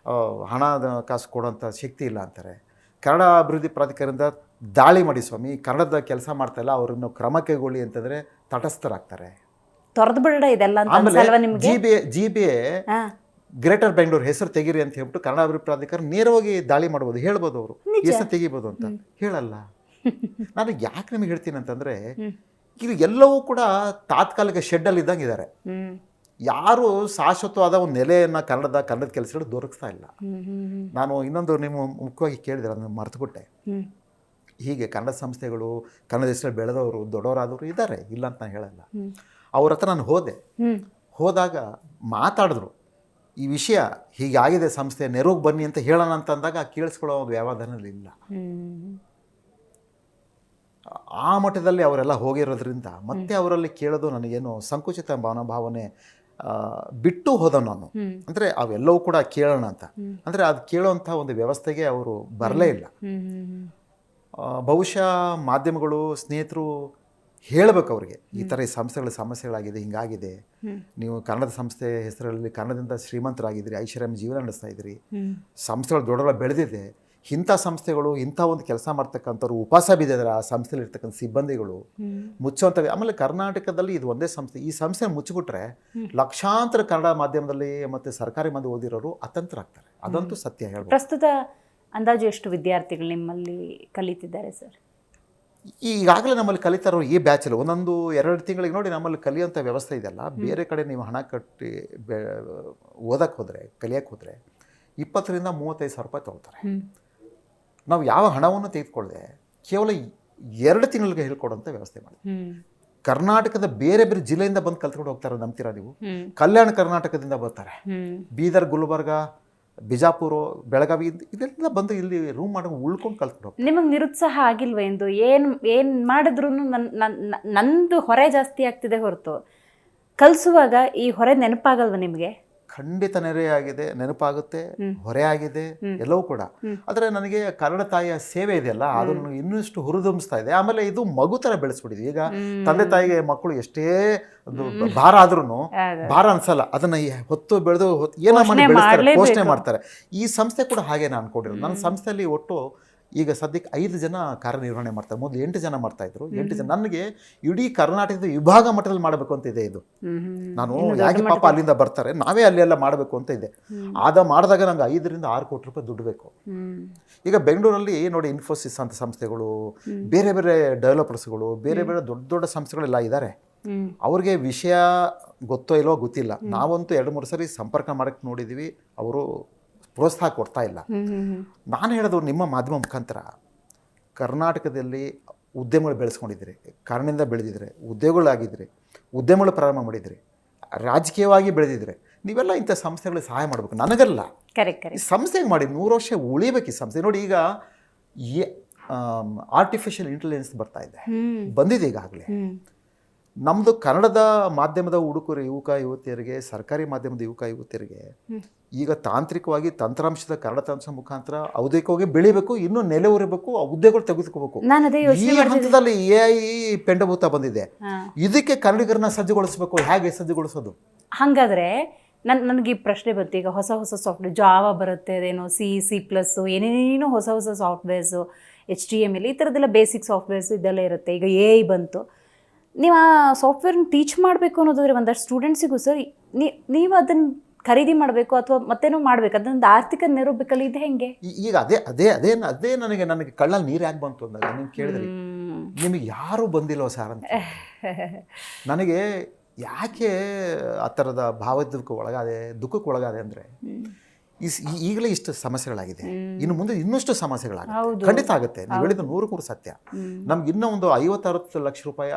ಹಣ ಕಾಸು ಕೊಡೋಂಥ ಶಕ್ತಿ ಇಲ್ಲ ಅಂತಾರೆ. ಕನ್ನಡ ಅಭಿವೃದ್ಧಿ ಪ್ರಾಧಿಕಾರದಿಂದ ದಾಳಿ ಮಾಡಿ ಸ್ವಾಮಿ, ಕನ್ನಡದ ಕೆಲಸ ಮಾಡ್ತಾಯಿಲ್ಲ, ಅವರನ್ನು ಕ್ರಮ ಕೈಗೊಳ್ಳಿ ಅಂತಂದರೆ ತಟಸ್ಥರಾಗ್ತಾರೆ. ತೊರೆದು ಬಿಡ ಇದೆಲ್ಲ. GBA ಗ್ರೇಟರ್ ಬೆಂಗಳೂರು ಹೆಸರು ತೆಗೀರಿ ಅಂತ ಹೇಳ್ಬಿಟ್ಟು ಕನ್ನಡ ಅಭಿವೃದ್ಧಿ ಪ್ರಾಧಿಕಾರ ನೇರವಾಗಿ ದಾಳಿ ಮಾಡ್ಬೋದು, ಹೇಳ್ಬೋದು, ಅವರು ಹೆಸರು ತೆಗಿಬೋದು ಅಂತ ಹೇಳಲ್ಲ. ನಾನು ಯಾಕೆ ನಿಮಗೆ ಹೇಳ್ತೀನಿ ಅಂತಂದರೆ ಇಲ್ಲಿ ಎಲ್ಲವೂ ಕೂಡ ತಾತ್ಕಾಲಿಕ ಶೆಡ್ಡಲ್ಲಿ ಇದ್ದಂಗೆ ಇದ್ದಾರೆ. ಯಾರು ಶಾಶ್ವತವಾದ ಒಂದು ನೆಲೆಯನ್ನು ಕನ್ನಡದ ಕೆಲಸಗಳು ದೊರಕಿಸ್ತಾ ಇಲ್ಲ. ನಾನು ಇನ್ನೊಂದು ನಿಮ್ಮ ಮುಖ್ಯವಾಗಿ ಕೇಳಿದ್ರೆ ಅದನ್ನು ಮರ್ತುಬಿಟ್ಟೆ. ಹೀಗೆ ಕನ್ನಡ ಸಂಸ್ಥೆಗಳು ಕನ್ನಡ ದೇಶದಲ್ಲಿ ಬೆಳೆದವರು ದೊಡ್ಡವರಾದವರು ಇದ್ದಾರೆ, ಇಲ್ಲ ಅಂತ ನಾನು ಹೇಳಲ್ಲ. ಅವ್ರ ಹತ್ರ ನಾನು ಹೋದಾಗ ಮಾತಾಡಿದ್ರು, ಈ ವಿಷಯ ಹೀಗಾಗಿದೆ ಸಂಸ್ಥೆ ನೆರವಿಗೆ ಬನ್ನಿ ಅಂತ ಹೇಳೋಣ ಅಂತಂದಾಗ ಕೇಳಿಸ್ಕೊಳ್ಳೋ ಒಂದು ವ್ಯವಧಾನದಲ್ಲಿ ಇಲ್ಲ. ಆ ಮಟ್ಟದಲ್ಲಿ ಅವರೆಲ್ಲ ಹೋಗಿರೋದ್ರಿಂದ ಮತ್ತೆ ಅವರಲ್ಲಿ ಕೇಳೋದು ನನಗೇನು ಸಂಕುಚಿತ ಭಾವನೆ ಬಿಟ್ಟು ಹೋದ ನಾನು. ಅಂದರೆ ಅವೆಲ್ಲವೂ ಕೂಡ ಕೇಳೋಣ ಅಂತ, ಅಂದರೆ ಅದು ಕೇಳೋವಂಥ ಒಂದು ವ್ಯವಸ್ಥೆಗೆ ಅವರು ಬರಲೇ ಇಲ್ಲ. ಬಹುಶಃ ಮಾಧ್ಯಮಗಳು ಸ್ನೇಹಿತರು ಹೇಳಬೇಕು ಅವ್ರಿಗೆ, ಈ ಥರ ಈ ಸಂಸ್ಥೆಗಳ ಸಮಸ್ಯೆಗಳಾಗಿದೆ, ಹಿಂಗಾಗಿದೆ, ನೀವು ಕನ್ನಡದ ಸಂಸ್ಥೆ ಹೆಸರಲ್ಲಿ ಕನ್ನಡದಿಂದ ಶ್ರೀಮಂತರಾಗಿದ್ದೀರಿ, ಐಷಾರಾಮಿ ಜೀವನ ನಡೆಸ್ತಾ ಇದ್ದೀರಿ, ಸಂಸ್ಥೆಗಳು ದೊಡ್ಡ ಬೆಳೆದಿದೆ, ಇಂಥ ಸಂಸ್ಥೆಗಳು ಇಂಥ ಒಂದು ಕೆಲಸ ಮಾಡ್ತಕ್ಕಂಥವ್ರು ಉಪವಾಸ ಬಿದ್ದಿದ್ದಾರೆ, ಆ ಸಂಸ್ಥೆಯಲ್ಲಿ ಇರ್ತಕ್ಕಂಥ ಸಿಬ್ಬಂದಿಗಳು ಮುಚ್ಚುವಂಥ. ಆಮೇಲೆ ಕರ್ನಾಟಕದಲ್ಲಿ ಇದು ಒಂದೇ ಸಂಸ್ಥೆ, ಈ ಸಂಸ್ಥೆ ಮುಚ್ಚಿಬಿಟ್ರೆ ಲಕ್ಷಾಂತರ ಕನ್ನಡ ಮಾಧ್ಯಮದಲ್ಲಿ ಮತ್ತು ಸರ್ಕಾರಿ ಮಂದಿ ಓದಿರೋರು ಅತಂತ್ರರಾಗ್ತಾರೆ. ಅದಂತೂ ಸತ್ಯ ಹೇಳ್ಬೋದು. ಪ್ರಸ್ತುತ ಅಂದಾಜು ಎಷ್ಟು ವಿದ್ಯಾರ್ಥಿಗಳು ನಿಮ್ಮಲ್ಲಿ ಕಲಿತಿದ್ದಾರೆ ಸರ್? ಈಗಾಗಲೇ ನಮ್ಮಲ್ಲಿ ಕಲಿತಾರೋ ಈ ಬ್ಯಾಚಲ್ಲಿ 1-2 ತಿಂಗಳಿಗೆ ನೋಡಿ ನಮ್ಮಲ್ಲಿ ಕಲಿಯೋಂಥ ವ್ಯವಸ್ಥೆ ಇದೆಯಲ್ಲ. ಬೇರೆ ಕಡೆ ನೀವು ಹಣ ಕಟ್ಟಿ ಓದಕ್ಕೆ ಹೋದರೆ, ಕಲಿಯೋಕ್ಕೆ ಹೋದರೆ 20,000-35,000 ರೂಪಾಯಿ ತೊಗೊಳ್ತಾರೆ. ನಾವು ಯಾವ ಹಣವನ್ನು ತೆಗೆದುಕೊಳ್ಳದೆ ಕೇವಲ 2 ತಿಂಗಳಿಗೆ ಹೇಳ್ಕೊಡೋಂಥ ವ್ಯವಸ್ಥೆ ಮಾಡಿ. ಕರ್ನಾಟಕದ ಬೇರೆ ಬೇರೆ ಜಿಲ್ಲೆಯಿಂದ ಬಂದು ಕಲ್ತ್ಕೊಂಡು ಹೋಗ್ತಾರೆ, ನಂಬ್ತೀರಾ ನೀವು? ಕಲ್ಯಾಣ ಕರ್ನಾಟಕದಿಂದ ಬರ್ತಾರೆ, ಬೀದರ್, ಗುಲ್ಬರ್ಗ, ಬಿಜಾಪುರ, ಬೆಳಗಾವಿ ಇದೆಲ್ಲ ಬಂದು ಇಲ್ಲಿ ರೂಮ್ ಮಾಡಿ ಉಳ್ಕೊಂಡು ಕಲ್ತ್ಕೊಂಡು ಹೋಗ್ತಾರೆ. ನಿಮಗೆ ನಿರುತ್ಸಾಹ ಆಗಿಲ್ವ ಎಂದು? ಏನು ಮಾಡಿದ್ರು ನಂದು ಹೊರೆ ಜಾಸ್ತಿ ಆಗ್ತಿದೆ ಹೊರತು ಕಲಿಸುವಾಗ ಈ ಹೊರೆ ನೆನಪಾಗಲ್ವ ನಿಮಗೆ? ಖಂಡಿತ ನೆನಪಾಗುತ್ತೆ, ಹೊರೆ ಆಗಿದೆ, ಎಲ್ಲವೂ ಕೂಡ. ಆದರೆ ನನಗೆ ಕನ್ನಡ ತಾಯಿಯ ಸೇವೆ ಇದೆಯಲ್ಲ, ಅದನ್ನು ಇನ್ನಷ್ಟು ಹುರಿದುಂಬಿಸ್ತಾ ಇದೆ. ಆಮೇಲೆ ಇದು ಮಗು ಥರ ಬೆಳೆಸ್ಬಿಟ್ಟಿದ್ವಿ. ಈಗ ತಂದೆ ತಾಯಿಗೆ ಮಕ್ಕಳು ಎಷ್ಟೇ ಭಾರ ಆದ್ರೂ ಭಾರ ಅನ್ಸಲ್ಲ, ಅದನ್ನ ಹೊತ್ತು ಬೆಳೆದು ಏನೋ ಮಾಡಿ ಬೆಳೆಸ್ತಾರೆ, ಪೋಷಣೆ ಮಾಡ್ತಾರೆ. ಈ ಸಂಸ್ಥೆ ಕೂಡ ಹಾಗೆ ನಾನು ಅನ್ಕೊಂಡಿರೋದು. ನನ್ನ ಸಂಸ್ಥೆಯಲ್ಲಿ ಒಟ್ಟು ಈಗ ಸದ್ಯಕ್ಕೆ 5 ಜನ ಕಾರ್ಯನಿರ್ವಹಣೆ ಮಾಡ್ತಾರೆ. ಮೊದಲು 8 ಜನ ಮಾಡ್ತಾ ಇದ್ರು. 8 ಜನ. ನನಗೆ ಇಡೀ ಕರ್ನಾಟಕದ ವಿಭಾಗ ಮಟ್ಟದಲ್ಲಿ ಮಾಡಬೇಕು ಅಂತ ಇದೆ. ಇದು ನಾನು ಯಾಕೆ ಪಾಪ ಅಲ್ಲಿಂದ ಬರ್ತಾರೆ, ನಾವೇ ಅಲ್ಲೆಲ್ಲ ಮಾಡಬೇಕು ಅಂತ ಇದೆ. ಮಾಡಿದಾಗ ನಂಗೆ 5-6 ಕೋಟಿ ರೂಪಾಯಿ ದುಡ್ಡು ಬೇಕು. ಈಗ ಬೆಂಗಳೂರಲ್ಲಿ ನೋಡಿ, ಇನ್ಫೋಸಿಸ್ ಅಂತ ಸಂಸ್ಥೆಗಳು, ಬೇರೆ ಬೇರೆ ಡೆವಲಪರ್ಸ್ಗಳು, ಬೇರೆ ಬೇರೆ ದೊಡ್ಡ ದೊಡ್ಡ ಸಂಸ್ಥೆಗಳೆಲ್ಲ ಇದ್ದಾರೆ. ಅವ್ರಿಗೆ ವಿಷಯ ಗೊತ್ತೋ ಇಲ್ಲೋ ಗೊತ್ತಿಲ್ಲ. ನಾವಂತೂ 2-3 ಸರಿ ಸಂಪರ್ಕ ಮಾಡಕ್ಕೆ ನೋಡಿದ್ದೀವಿ, ಅವರು ಪ್ರೋತ್ಸಾಹ ಕೊಡ್ತಾ ಇಲ್ಲ. ನಾನು ಹೇಳೋದು, ನಿಮ್ಮ ಮಾಧ್ಯಮ ಮುಖಾಂತರ ಕರ್ನಾಟಕದಲ್ಲಿ ಉದ್ಯಮಗಳು ಬೆಳೆಸ್ಕೊಂಡಿದ್ದೀರಿ, ಕಾರಣದಿಂದ ಬೆಳೆದಿದ್ರೆ, ಉದ್ಯೋಗಗಳಾಗಿದ್ದರೆ, ಉದ್ಯಮಗಳು ಪ್ರಾರಂಭ ಮಾಡಿದ್ರಿ, ರಾಜಕೀಯವಾಗಿ ಬೆಳೆದಿದ್ರೆ, ನೀವೆಲ್ಲ ಇಂಥ ಸಂಸ್ಥೆಗಳಿಗೆ ಸಹಾಯ ಮಾಡಬೇಕು. ನನಗಲ್ಲ, ಈ ಸಂಸ್ಥೆಗೆ ಮಾಡಿ 100 ವರ್ಷ ಉಳಿಬೇಕು ಈ ಸಂಸ್ಥೆ. ನೋಡಿ, ಈಗ ಆರ್ಟಿಫಿಷಿಯಲ್ ಇಂಟೆಲಿಜೆನ್ಸ್ ಬರ್ತಾ ಇದೆ, ಬಂದಿದೆ ಈಗಾಗಲೇ. ನಮ್ಮದು ಕನ್ನಡದ ಮಾಧ್ಯಮದ ಯುವಕ ಯುವತಿಯರಿಗೆ, ಸರ್ಕಾರಿ ಮಾಧ್ಯಮದ ಯುವಕ ಯುವತಿಯರಿಗೆ ಈಗ ತಾಂತ್ರಿಕವಾಗಿ ತಂತ್ರಾಂಶದ ಕನ್ನಡ ತಂತ್ರ ಮುಖಾಂತರ ಔದ್ಯೋಗಿಕವಾಗಿ ಬೆಳಿಬೇಕು, ಇನ್ನೂ ನೆಲೆ ಉರಿಬೇಕು, ಉದ್ಯೋಗಗಳು ತೆಗೆದುಕೋಬೇಕು. ಈ ಹಂತದಲ್ಲಿ AI ಪೆಂಡಭೂತ ಬಂದಿದೆ. ಇದಕ್ಕೆ ಕನ್ನಡಿಗರನ್ನ ಸಜ್ಜುಗೊಳಿಸಬೇಕು. ಹೇಗೆ ಸಜ್ಜುಗೊಳಿಸೋದು? ಹಾಗಾದ್ರೆ ನನಗೆ ಈ ಪ್ರಶ್ನೆ ಬಂತು. ಈಗ ಹೊಸ ಸಾಫ್ಟ್ವೇರ್ ಜಾವಾ ಬರುತ್ತೆ, ಅದೇನೋ C++, ಏನೇನೋ ಹೊಸ ಸಾಫ್ಟ್ವೇರ್ಸು, HTML, ಈ ಥರದ್ದೆಲ್ಲ ಬೇಸಿಕ್ ಸಾಫ್ಟ್ವೇರ್ಸು ಇದೆಲ್ಲ ಇರುತ್ತೆ. ಈಗ AI ಬಂತು. ನೀವು ಆ ಸಾಫ್ಟ್ವೇರ್ನ ಟೀಚ್ ಮಾಡಬೇಕು ಅನ್ನೋದಾದ್ರೆ ಒಂದಷ್ಟು ಸ್ಟೂಡೆಂಟ್ಸಿಗೂ ಸರ್ ನೀವು ಅದನ್ನು ಖರೀದಿ ಮಾಡಬೇಕು ಅಥವಾ ಮತ್ತೇನೋ ಮಾಡಬೇಕು, ಅದೊಂದು ಆರ್ಥಿಕ ನೆರವು ಬೇಕಲ್ಲ, ಇದು ಹೆಂಗೆ? ಈಗ ಅದೇ ನನಗೆ ಕಳ್ಳಲ್ಲಿ ನೀರು ಯಾಕೆ ಬಂತು ಅಂದಾಗ ನೀವು ಕೇಳಿದ್ರಿ, ನಿಮಗೆ ಯಾರೂ ಬಂದಿಲ್ಲೋ ಸರ್ ಅಂತ. ನನಗೆ ಯಾಕೆ ಆ ಥರದ ದುಃಖಕ್ಕೆ ಒಳಗಾದೆ ಅಂದರೆ, ಈಗಲೇ ಇಷ್ಟು ಸಮಸ್ಯೆಗಳಾಗಿದೆ, ಇನ್ನು ಮುಂದೆ ಇನ್ನಷ್ಟು ಸಮಸ್ಯೆಗಳಾಗುತ್ತೆ. ಖಂಡಿತ ಆಗುತ್ತೆ. ನೀವು ಹೇಳಿದ 100% ಸತ್ಯ. ನಮ್ಗೆ ಇನ್ನೂ ಒಂದು 50-60 ಲಕ್ಷ ರೂಪಾಯಿ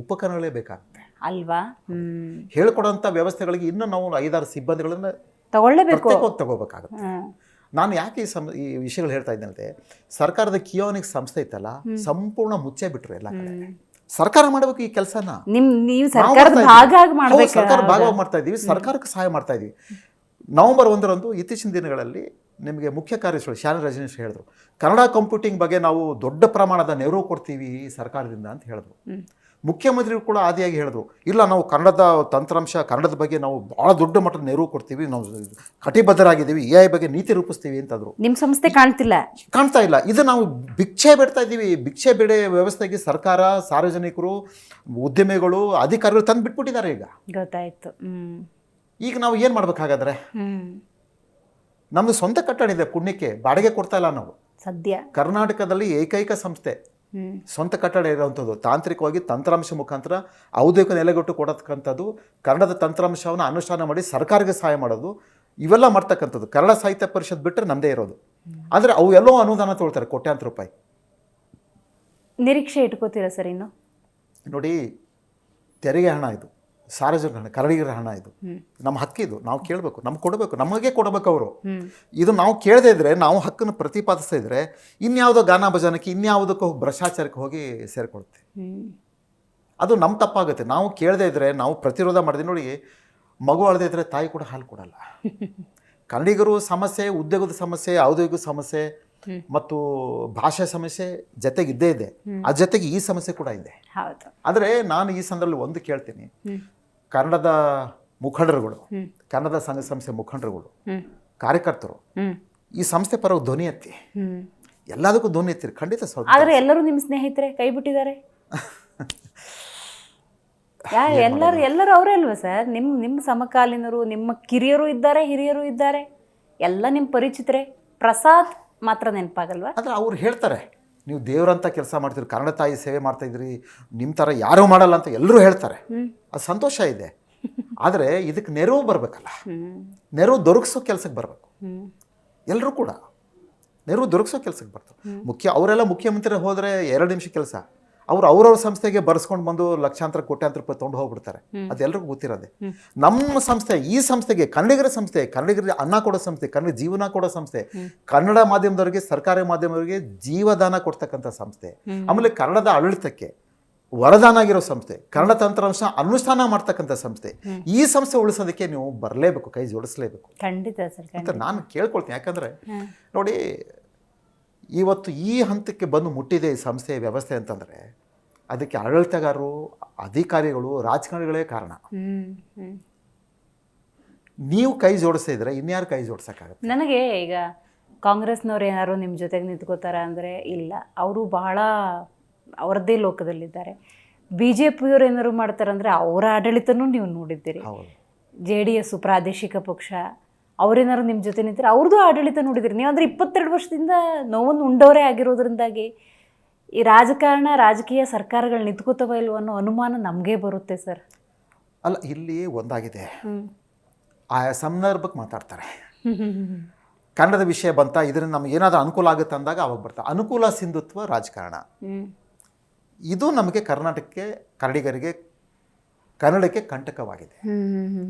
ಉಪಕರಣಗಳೇ ಬೇಕಾಗುತ್ತೆ ಅಲ್ವಾ? ಹೇಳ್ಕೊಡೋಂಥ ವ್ಯವಸ್ಥೆಗಳಿಗೆ ಇನ್ನೂ ನಾವು 5-6 ಸಿಬ್ಬಂದಿಗಳನ್ನ ತಗೋಬೇಕಾಗುತ್ತೆ. ನಾನು ಯಾಕೆ ಈ ವಿಷಯಗಳು ಹೇಳ್ತಾ ಇದ್ದೇನೆ, ಸರ್ಕಾರದ ಕಿಯೋನಿಕ್ಸ್ ಸಂಸ್ಥೆ ಇತ್ತಲ್ಲ, ಸಂಪೂರ್ಣ ಮುಚ್ಚೇ ಬಿಟ್ರು ಎಲ್ಲ ಕಡೆ. ಸರ್ಕಾರ ಮಾಡಬೇಕು ಈ ಕೆಲಸನ, ಸರ್ಕಾರದ ಭಾಗವಾಗಿ ಮಾಡ್ತಾ ಇದೀವಿ, ಸರ್ಕಾರಕ್ಕೆ ಸಹಾಯ ಮಾಡ್ತಾ ಇದೀವಿ. ನವೆಂಬರ್ 1ರಂದು ಇತ್ತೀಚಿನ ದಿನಗಳಲ್ಲಿ ನಿಮಗೆ ಮುಖ್ಯ ಕಾರ್ಯದರ್ಶಿ ಶಾಲೆ ರಜನೀಶ್ ಹೇಳಿದ್ರು, ಕನ್ನಡ ಕಂಪ್ಯೂಟಿಂಗ್ ಬಗ್ಗೆ ನಾವು ದೊಡ್ಡ ಪ್ರಮಾಣದ ನೆರವು ಕೊಡ್ತೀವಿ ಸರ್ಕಾರದಿಂದ ಅಂತ ಹೇಳಿದ್ರು. ಮುಖ್ಯಮಂತ್ರಿಗಳು ಕೂಡ ಆದಿಯಾಗಿ ಹೇಳಿದ್ರು, ಇಲ್ಲ ನಾವು ಕನ್ನಡದ ತಂತ್ರಾಂಶ, ಕನ್ನಡದ ಬಗ್ಗೆ ನಾವು ಭಾಳ ದೊಡ್ಡ ಮಟ್ಟದ ನೆರವು ಕೊಡ್ತೀವಿ, ನಾವು ಕಟಿಬದ್ಧರಾಗಿದ್ದೀವಿ, AI ಬಗ್ಗೆ ನೀತಿ ರೂಪಿಸ್ತೀವಿ ಅಂತಂದ್ರು. ನಿಮ್ಮ ಸಂಸ್ಥೆ ಕಾಣ್ತಾ ಇಲ್ಲ. ಇದು ನಾವು ಭಿಕ್ಷೆ ಬಿಡ್ತಾ ಇದ್ದೀವಿ. ಭಿಕ್ಷೆ ಬಿಡೆ ವ್ಯವಸ್ಥೆಗೆ ಸರ್ಕಾರ, ಸಾರ್ವಜನಿಕರು, ಉದ್ಯಮಿಗಳು, ಅಧಿಕಾರಿಗಳು ತಂದು ಬಿಟ್ಬಿಟ್ಟಿದ್ದಾರೆ. ಈಗ ಗೊತ್ತಾಯ್ತು. ಈಗ ನಾವು ಏನು ಮಾಡ್ಬೇಕಾಗಾದ್ರೆ, ನಮ್ಮದು ಸ್ವಂತ ಕಟ್ಟಡ ಇದೆ, ಪುಣ್ಯಕ್ಕೆ ಬಾಡಿಗೆ ಕೊಡ್ತಾ ಇಲ್ಲ ನಾವು. ಸದ್ಯ ಕರ್ನಾಟಕದಲ್ಲಿ ಏಕೈಕ ಸಂಸ್ಥೆ ಸ್ವಂತ ಕಟ್ಟಡ ಇರುವಂಥದ್ದು, ತಾಂತ್ರಿಕವಾಗಿ ತಂತ್ರಾಂಶ ಮುಖಾಂತರ ಔದ್ಯೋಗಿಕ ನೆಲೆಗೊಟ್ಟು ಕೊಡತಕ್ಕಂಥದ್ದು, ಕನ್ನಡದ ತಂತ್ರಾಂಶವನ್ನು ಅನುಷ್ಠಾನ ಮಾಡಿ ಸರ್ಕಾರಕ್ಕೆ ಸಹಾಯ ಮಾಡೋದು, ಇವೆಲ್ಲ ಮಾಡ್ತಕ್ಕಂಥದ್ದು ಕನ್ನಡ ಸಾಹಿತ್ಯ ಪರಿಷತ್ ಬಿಟ್ಟರೆ ನಮ್ಮದೇ ಇರೋದು. ಆದರೆ ಅವು ಎಲ್ಲೋ ಅನುದಾನ ತೊಗೊಳ್ತಾರೆ ಕೋಟ್ಯಾಂತರ ರೂಪಾಯಿ. ನಿರೀಕ್ಷೆ ಇಟ್ಕೋತೀರಾ ಸರ್ ಇನ್ನು? ನೋಡಿ, ತೆರಿಗೆ ಹಣ ಇದು, ಸಾರ್ವಜನಿಕ ಹಣ, ಕನ್ನಡಿಗರ ಹಣ ಇದು, ನಮ್ಮ ಹಕ್ಕಿದು, ನಾವು ಕೇಳಬೇಕು, ನಮ್ಗೆ ಕೊಡಬೇಕು, ನಮಗೆ ಕೊಡಬೇಕು ಅವರು. ಇದು ನಾವು ಕೇಳದೇ ಇದ್ರೆ, ನಾವು ಹಕ್ಕನ್ನು ಪ್ರತಿಪಾದಿಸ್ತಾ ಇದ್ರೆ ಇನ್ಯಾವುದೋ ಗಾನ ಭಜನಕ್ಕೆ, ಇನ್ಯಾವುದಕ್ಕೂ ಹೋಗಿ ಭ್ರಷ್ಟಾಚಾರಕ್ಕೆ ಹೋಗಿ ಸೇರಿಕೊಳ್ಳುತ್ತೆ. ಅದು ನಮ್ಮ ತಪ್ಪಾಗುತ್ತೆ. ನಾವು ಕೇಳದೇ ಇದ್ರೆ, ನಾವು ಪ್ರತಿರೋಧ ಮಾಡಿದ್ವಿ. ನೋಡಿ, ಮಗು ಅಳದೇ ಇದ್ರೆ ತಾಯಿ ಕೂಡ ಹಾಲು ಕೊಡಲ್ಲ. ಕನ್ನಡಿಗರು ಸಮಸ್ಯೆ, ಉದ್ಯೋಗದ ಸಮಸ್ಯೆ, ಔದ್ಯೋಗಿಕ ಸಮಸ್ಯೆ ಮತ್ತು ಭಾಷೆ ಸಮಸ್ಯೆ ಜೊತೆಗೆ ಇದ್ದೇ ಇದೆ. ಅದ್ರ ಜೊತೆಗೆ ಈ ಸಮಸ್ಯೆ ಕೂಡ ಇದೆ. ಆದರೆ ನಾನು ಈ ಸಂದರ್ಭದಲ್ಲಿ ಒಂದು ಕೇಳ್ತೀನಿ, ಕನ್ನಡದ ಮುಖಂಡರುಗಳು, ಕನ್ನಡದ ಸಂಘ ಸಂಸ್ಥೆ ಮುಖಂಡರುಗಳು, ಕಾರ್ಯಕರ್ತರು ಈ ಸಂಸ್ಥೆ ಪರವಾಗಿ ಧ್ವನಿ ಎತ್ತಿ, ಎಲ್ಲದಕ್ಕೂ ಧ್ವನಿ ಎತ್ತಿರಿ. ಖಂಡಿತ ಸೌದ. ಆದರೆ ಎಲ್ಲರೂ ನಿಮ್ಮ ಸ್ನೇಹಿತರೆ ಕೈ ಬಿಟ್ಟಿದ್ದಾರೆ. ಎಲ್ಲರೂ ಅವರೇ ಅಲ್ವಾ ಸರ್? ನಿಮ್ಮ ಸಮಕಾಲೀನರು, ನಿಮ್ಮ ಕಿರಿಯರು ಇದ್ದಾರೆ, ಹಿರಿಯರು ಇದ್ದಾರೆ, ಎಲ್ಲ ನಿಮ್ಮ ಪರಿಚಿತರೆ. ಪ್ರಸಾದ್ ಮಾತ್ರ ನೆನಪಾಗಲ್ವಾ? ಆದರೆ ಅವ್ರು ಹೇಳ್ತಾರೆ, ನೀವು ದೇವರಂತ ಕೆಲಸ ಮಾಡ್ತೀರಿ, ಕನ್ನಡ ತಾಯಿ ಸೇವೆ ಮಾಡ್ತಾ ಇದ್ರಿ, ನಿಮ್ಮ ಥರ ಯಾರೂ ಮಾಡಲ್ಲ ಅಂತ ಎಲ್ಲರೂ ಹೇಳ್ತಾರೆ. ಅದು ಸಂತೋಷ ಇದೆ. ಆದರೆ ಇದಕ್ಕೆ ನೆರವು ಬರಬೇಕಲ್ಲ, ನೆರವು ದೊರಕಿಸೋ ಕೆಲಸಕ್ಕೆ ಬರಬೇಕು. ಎಲ್ಲರೂ ಕೂಡ ನೆರವು ದೊರಕಿಸೋ ಕೆಲಸಕ್ಕೆ ಬರ್ತಾರೆ. ಅವರೆಲ್ಲ ಮುಖ್ಯಮಂತ್ರಿ ಹೋದರೆ 2 ನಿಮಿಷ ಕೆಲಸ, ಅವ್ರವ್ರ ಸಂಸ್ಥೆಗೆ ಬರ್ಸ್ಕೊಂಡು ಬಂದು ಲಕ್ಷಾಂತರ ಕೋಟ್ಯಾಂತರ ರೂಪಾಯಿ ತೊಗೊಂಡು ಹೋಗ್ಬಿಡ್ತಾರೆ. ಅದೆಲ್ಲರಿಗೂ ಗೊತ್ತಿರೋದೆ. ನಮ್ಮ ಸಂಸ್ಥೆ, ಈ ಸಂಸ್ಥೆಗೆ, ಕನ್ನಡಿಗರ ಸಂಸ್ಥೆ, ಕನ್ನಡಿಗರಿಗೆ ಅನ್ನ ಕೊಡೋ ಸಂಸ್ಥೆ, ಕನ್ನಡ ಜೀವನ ಕೊಡೋ ಸಂಸ್ಥೆ, ಕನ್ನಡ ಮಾಧ್ಯಮದವರಿಗೆ, ಸರ್ಕಾರಿ ಮಾಧ್ಯಮದವರಿಗೆ ಜೀವದಾನ ಕೊಡ್ತಕ್ಕಂಥ ಸಂಸ್ಥೆ, ಆಮೇಲೆ ಕನ್ನಡದ ಆಡಳಿತಕ್ಕೆ ವರದಾನ ಆಗಿರೋ ಸಂಸ್ಥೆ, ಕನ್ನಡ ತಂತ್ರಾಂಶ ಅನುಷ್ಠಾನ ಮಾಡ್ತಕ್ಕಂಥ ಸಂಸ್ಥೆ. ಈ ಸಂಸ್ಥೆ ಉಳಿಸೋದಕ್ಕೆ ನೀವು ಬರಲೇಬೇಕು, ಕೈ ಜೋಡಿಸಲೇಬೇಕು. ಖಂಡಿತ ಸರ್ ಅಂತ ನಾನು ಕೇಳ್ಕೊಳ್ತೀನಿ. ಯಾಕಂದರೆ ನೋಡಿ, ಇವತ್ತು ಈ ಹಂತಕ್ಕೆ ಬಂದು ಮುಟ್ಟಿದೆ ಈ ಸಂಸ್ಥೆಯ ವ್ಯವಸ್ಥೆ ಅಂತಂದರೆ ಅದಕ್ಕೆ ಆಡಳಿತಗಾರರು, ಅಧಿಕಾರಿಗಳು, ರಾಜಕಾರಣಿಗಳೇ ಕಾರಣ. ನೀವು ಕೈ ಜೋಡಿಸಿದ್ರೆ ಇನ್ಯಾರು ಕೈ ಜೋಡಿಸೋಕ್ಕಾಗುತ್ತೆ? ನನಗೆ ಈಗ ಕಾಂಗ್ರೆಸ್ನವ್ರು ಏನಾದ್ರು ನಿಮ್ಮ ಜೊತೆಗೆ ನಿಂತ್ಕೋತಾರ ಅಂದರೆ ಇಲ್ಲ, ಅವರು ಬಹಳ ಅವರದ್ದೇ ಲೋಕದಲ್ಲಿದ್ದಾರೆ. BJPಯವ್ರು ಏನಾದ್ರು ಮಾಡ್ತಾರಂದರೆ ಅವರ ಆಡಳಿತನೂ ನೀವು ನೋಡಿದ್ದೀರಿ. JDS ಪ್ರಾದೇಶಿಕ ಪಕ್ಷ, ಅವರೇನಾದ್ರು ನಿಮ್ಮ ಜೊತೆ ನಿಂತಾರೆ, ಅವ್ರದ್ದು ಆಡಳಿತ ನೋಡಿದಿರಿ ನೀವು. ಅಂದರೆ 22 ವರ್ಷದಿಂದ ನೋವನ್ನು ಉಂಡವರೇ ಆಗಿರೋದ್ರಿಂದಾಗಿ ಈ ರಾಜಕೀಯ ಸರ್ಕಾರಗಳು ನಿಂತ್ಕೋತವ ಇಲ್ವೋ ಅನ್ನೋ ಅನುಮಾನ ನಮಗೆ ಬರುತ್ತೆ ಸರ್. ಅಲ್ಲ, ಇಲ್ಲಿ ಒಂದಾಗಿದೆ, ಆಯಾ ಸಂದರ್ಭಕ್ಕೆ ಮಾತಾಡ್ತಾರೆ. ಕನ್ನಡದ ವಿಷಯ ಬಂತ, ಇದರಿಂದ ನಮ್ಗೆ ಏನಾದರೂ ಅನುಕೂಲ ಆಗುತ್ತೆ ಅಂದಾಗ ಅವಾಗ ಬರ್ತಾರೆ. ಅನುಕೂಲ ಸಿಂಧುತ್ವ ರಾಜಕಾರಣ, ಇದು ನಮಗೆ ಕರ್ನಾಟಕಕ್ಕೆ, ಕನ್ನಡಿಗರಿಗೆ, ಕನ್ನಡಕ್ಕೆ ಕಂಟಕವಾಗಿದೆ.